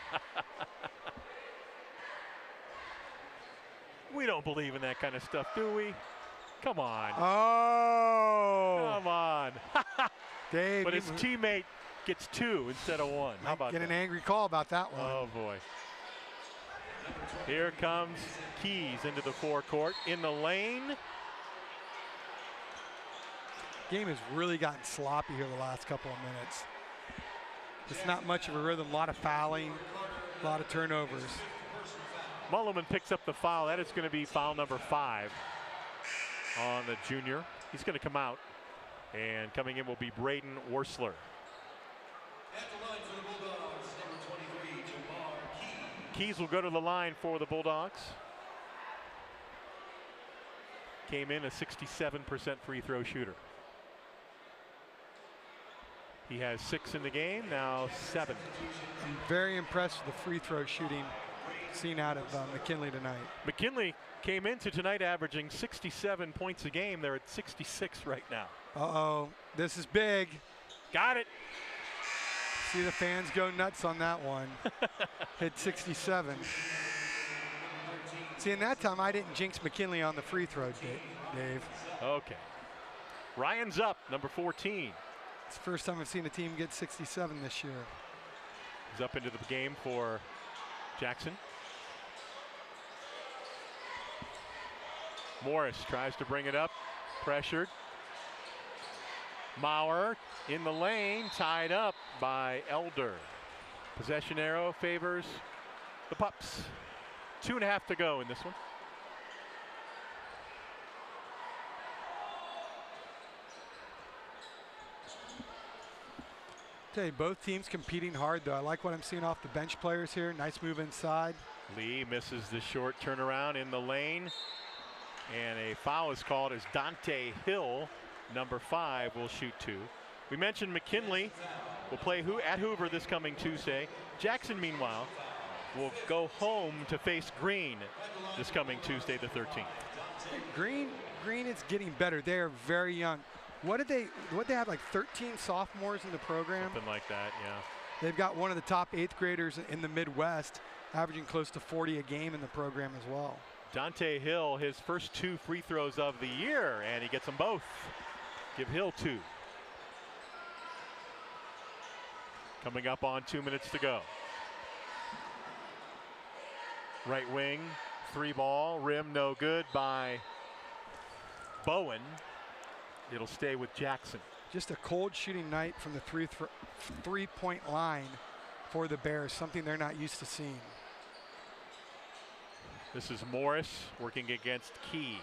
We don't believe in that kind of stuff, do we? Come on. Oh! Come on. Dave. But his teammate gets two instead of one. How about that? Get an angry call about that one. Oh, boy. Here comes Keys into the forecourt. In the lane. Game has really gotten sloppy here the last couple of minutes. It's not much of a rhythm. A lot of fouling, a lot of turnovers. Mulliman picks up the foul. That is going to be foul number 5 on the junior. He's going to come out. And coming in will be Braden Worsler. Keys will go to the line for the Bulldogs. Came in a 67% free throw shooter. He has 6 in the game, now 7. I'm very impressed with the free throw shooting seen out of McKinley tonight. McKinley came into tonight averaging 67 points a game. They're at 66 right now. Uh-oh, this is big. Got it. See the fans go nuts on that one. Hit 67. See, in that time, I didn't jinx McKinley on the free throw, Dave. Okay. Ryan's up, number 14. It's the first time I've seen a team get 67 this year. He's up into the game for Jackson. Morris tries to bring it up, pressured. Maurer in the lane, tied up by Elder. Possession arrow favors the Pups. 2.5 to go in this one. Okay, both teams competing hard, though. I like what I'm seeing off the bench players here. Nice move inside. Lee misses the short turnaround in the lane. And a foul is called as Dante Hill, number 5, will shoot 2. We mentioned McKinley will play at Hoover this coming Tuesday. Jackson, meanwhile, will go home to face Green this coming Tuesday the 13th. Green is getting better. They are very young. What they have, like 13 sophomores in the program? Something like that, yeah. They've got one of the top 8th graders in the Midwest, averaging close to 40 a game in the program as well. Dante Hill, his first 2 free throws of the year, and he gets them both. Give Hill 2. Coming up on 2 minutes to go. Right wing, 3 ball, rim no good by Bowen. It'll stay with Jackson. Just a cold shooting night from the three-point line for the Bears, something they're not used to seeing. This is Morris working against Keys.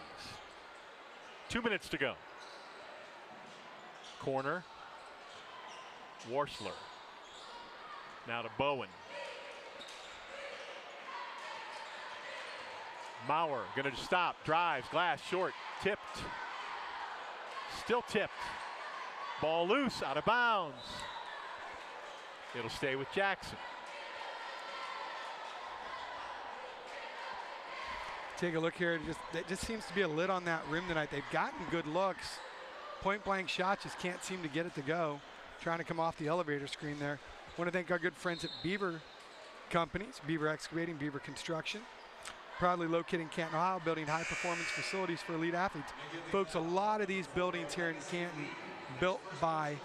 2 minutes to go. Corner. Warsler. Now to Bowen. Maurer going to stop, drives, glass, short, tipped. Still tipped. Ball loose, out of bounds. It'll stay with Jackson. Take a look here. It just seems to be a lid on that rim tonight. They've gotten good looks. Point blank shots just can't seem to get it to go. Trying to come off the elevator screen there. Want to thank our good friends at Beaver Companies, Beaver Excavating, Beaver Construction. Proudly located in Canton, Ohio, building high performance facilities for elite athletes. Folks, a lot of these buildings here in Canton built by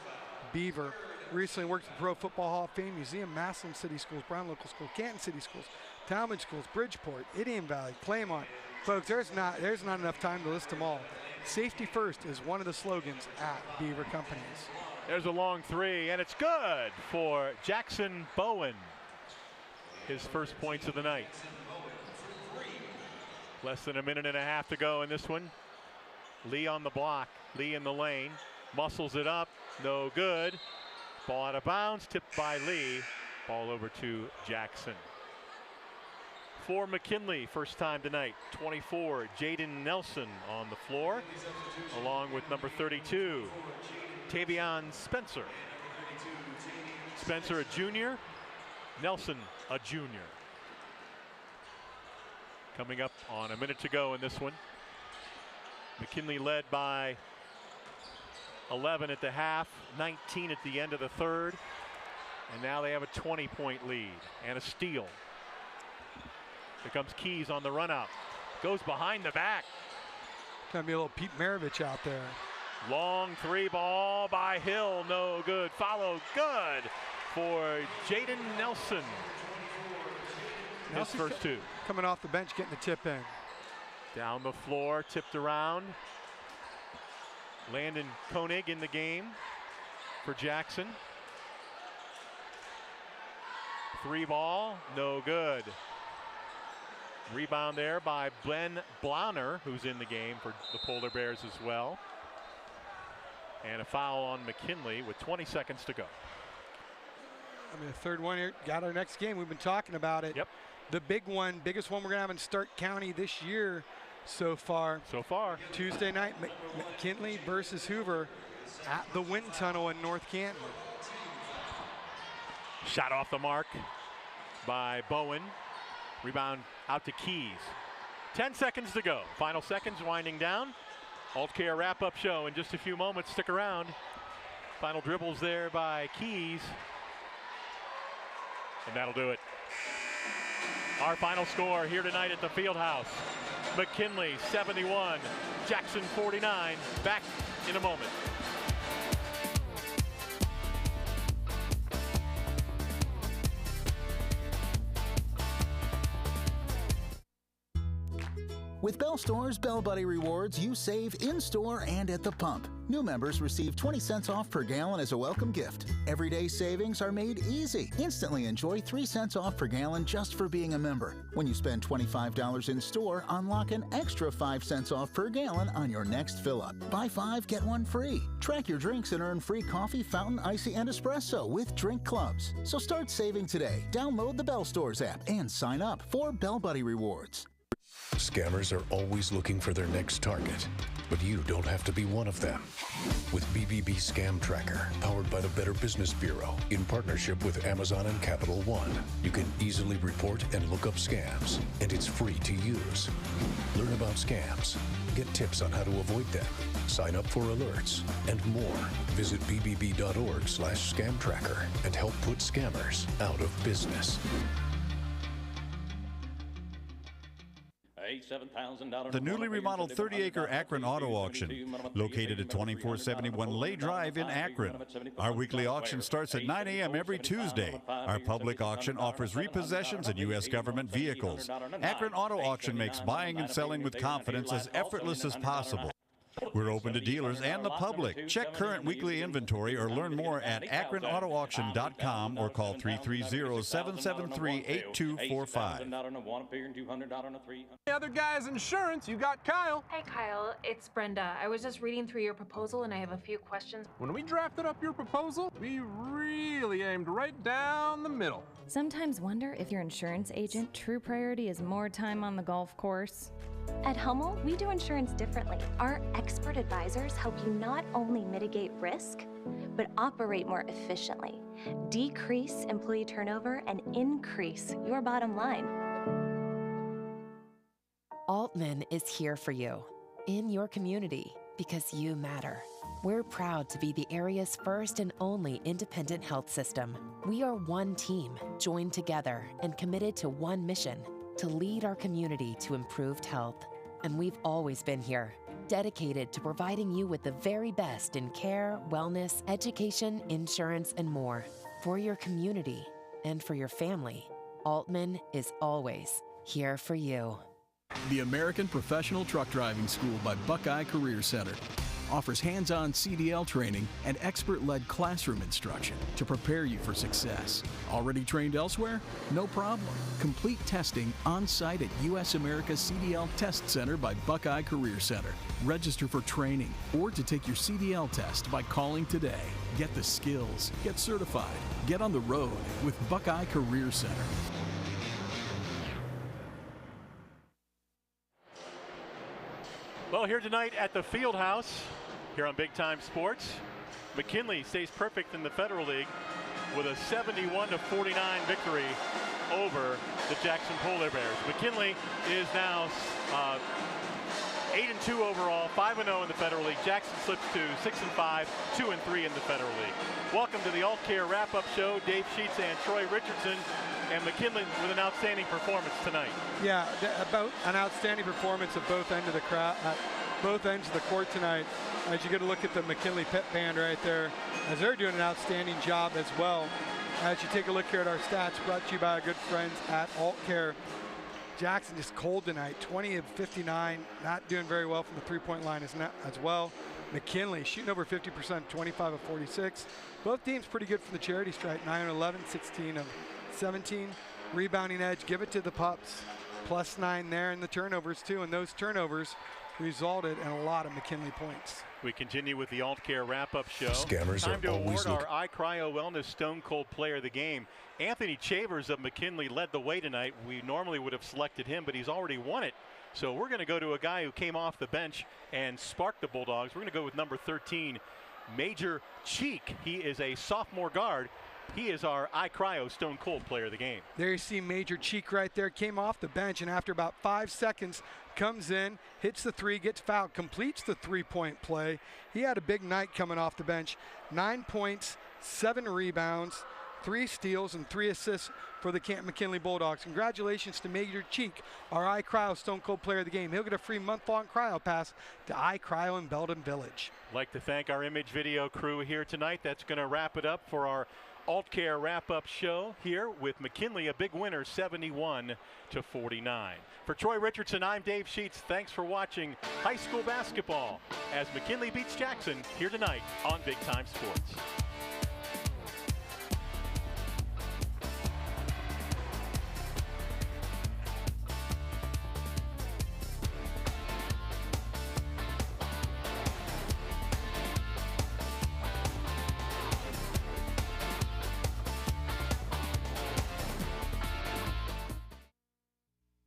Beaver. Recently worked at the Pro Football Hall of Fame Museum, Massillon City Schools, Brown Local School, Canton City Schools, Talmadge Schools, Bridgeport, Indian Valley, Claymont. Folks, there's not enough time to list them all. Safety first is one of the slogans at Beaver Companies. There's a long 3, and it's good for Jackson Bowen. His first points of the night. Less than 1.5 minutes to go in this one. Lee on the block, Lee in the lane, muscles it up, no good. Ball out of bounds, tipped by Lee. Ball over to Jackson. For McKinley, first time tonight, 24, Jaden Nelson on the floor, along with number 32, Tavion Spencer. Spencer a junior, Nelson a junior. Coming up on 1 minute to go in this one. McKinley led by 11 at the half, 19 at the end of the third. And now they have a 20-point lead and a steal. Here comes Keys on the run out. Goes behind the back. Gonna be a little Pete Maravich out there. Long 3 ball by Hill, no good. Follow good for Jaden Nelson. His first 2. Coming off the bench, getting the tip in. Down the floor, tipped around. Landon Koenig in the game for Jackson. 3 ball, no good. Rebound there by Ben Blauner, who's in the game for the Polar Bears as well. And a foul on McKinley with 20 seconds to go. I mean, the third one here, got our next game. We've been talking about it. Yep. The big one, biggest one we're going to have in Stark County this year so far. Tuesday night, McKinley versus Hoover at the Wind Tunnel in North Canton. Shot off the mark by Bowen. Rebound out to Keys. 10 seconds to go. Final seconds winding down. Alt Care wrap-up show in just a few moments. Stick around. Final dribbles there by Keys. And that'll do it. Our final score here tonight at the Fieldhouse. McKinley 71, Jackson 49. Back in a moment. With Bell Store's Bell Buddy Rewards, you save in-store and at the pump. New members receive 20 cents off per gallon as a welcome gift. Everyday savings are made easy. Instantly enjoy 3 cents off per gallon just for being a member. When you spend $25 in store, unlock an extra 5 cents off per gallon on your next fill-up. Buy 5, get 1 free. Track your drinks and earn free coffee, fountain, icy, and espresso with drink clubs. So start saving today. Download the Bell Stores app and sign up for Bell Buddy Rewards. Scammers are always looking for their next target, but you don't have to be one of them. With BBB Scam Tracker, powered by the Better Business Bureau, in partnership with Amazon and Capital One, you can easily report and look up scams, and it's free to use. Learn about scams, get tips on how to avoid them, sign up for alerts, and more. Visit bbb.org/scam tracker and help put scammers out of business. The newly remodeled 30-acre Akron Auto Auction, located at 2471 Lay Drive in Akron. Our weekly auction starts at 9 a.m. every Tuesday. Our public auction offers repossessions and U.S. government vehicles. Akron Auto Auction makes buying and selling with confidence as effortless as possible. We're open to dealers and the public. Check current weekly inventory or learn more at akronautoauction.com or call 330-773-8245. The other guy's insurance, you got Kyle. Hey Kyle, it's Brenda. I was just reading through your proposal and I have a few questions. When we drafted up your proposal, we really aimed right down the middle. Sometimes wonder if your insurance agent true priority is more time on the golf course. At Hummel, we do insurance differently. Our expert advisors help you not only mitigate risk, but operate more efficiently, decrease employee turnover, and increase your bottom line. Altman is here for you, in your community, because you matter. We're proud to be the area's first and only independent health system. We are one team, joined together and committed to one mission: to lead our community to improved health. And we've always been here, dedicated to providing you with the very best in care, wellness, education, insurance, and more. For your community and for your family, Altman is always here for you. The American Professional Truck Driving School by Buckeye Career Center offers hands-on CDL training and expert-led classroom instruction to prepare you for success. Already trained elsewhere? No problem. Complete testing on-site at U.S. America CDL Test Center by Buckeye Career Center. Register for training or to take your CDL test by calling today. Get the skills, get certified, get on the road with Buckeye Career Center. Well, here tonight at the Field House, here on Big Time Sports, McKinley stays perfect in the Federal League with a 71-49 victory over the Jackson Polar Bears. McKinley is now 8-2 overall, 5-0 in the Federal League. Jackson slips to 6-5, 2-3 in the Federal League. Welcome to the Alt Care Wrap-Up Show. Dave Sheets and Troy Richardson, and McKinley with an outstanding performance tonight. Yeah, about an outstanding performance at both ends of the both ends of the court tonight. As you get a look at the McKinley Pep Band right there, as they're doing an outstanding job as well. As you take a look here at our stats, brought to you by our good friends at Alt Care. Jackson just cold tonight, 20 of 59, not doing very well from the three-point line as well. McKinley shooting over 50%, 25 of 46. Both teams pretty good from the charity stripe, 9 of 11, 16 of 17. Rebounding edge, give it to the Pups. +9 there in the turnovers too, and those turnovers resulted in a lot of McKinley points. We continue with the Alt Care Wrap-Up Show. Scammers Time to are always award our iCryo Wellness Stone Cold Player of the Game. Anthony Chavers of McKinley led the way tonight. We normally would have selected him, but he's already won it. So we're going to go to a guy who came off the bench and sparked the Bulldogs. We're going to go with number 13, Major Cheek. He is a sophomore guard. He is our iCryo Stone Cold Player of the Game. There you see Major Cheek right there, came off the bench, and after about 5 seconds, comes in, hits the three, gets fouled, completes the three-point play. He had a big night coming off the bench. 9 points, 7 rebounds, 3 steals and 3 assists for the McKinley Bulldogs. Congratulations to Major Cheek, our iCryo Stone Cold Player of the Game. He'll get a free month-long cryo pass to iCryo in Belden Village. I'd like to thank our image video crew here tonight. That's going to wrap it up for our AltCare wrap-up show here with McKinley, a big winner, 71-49. For Troy Richardson, I'm Dave Sheets. Thanks for watching high school basketball as McKinley beats Jackson here tonight on Big Time Sports.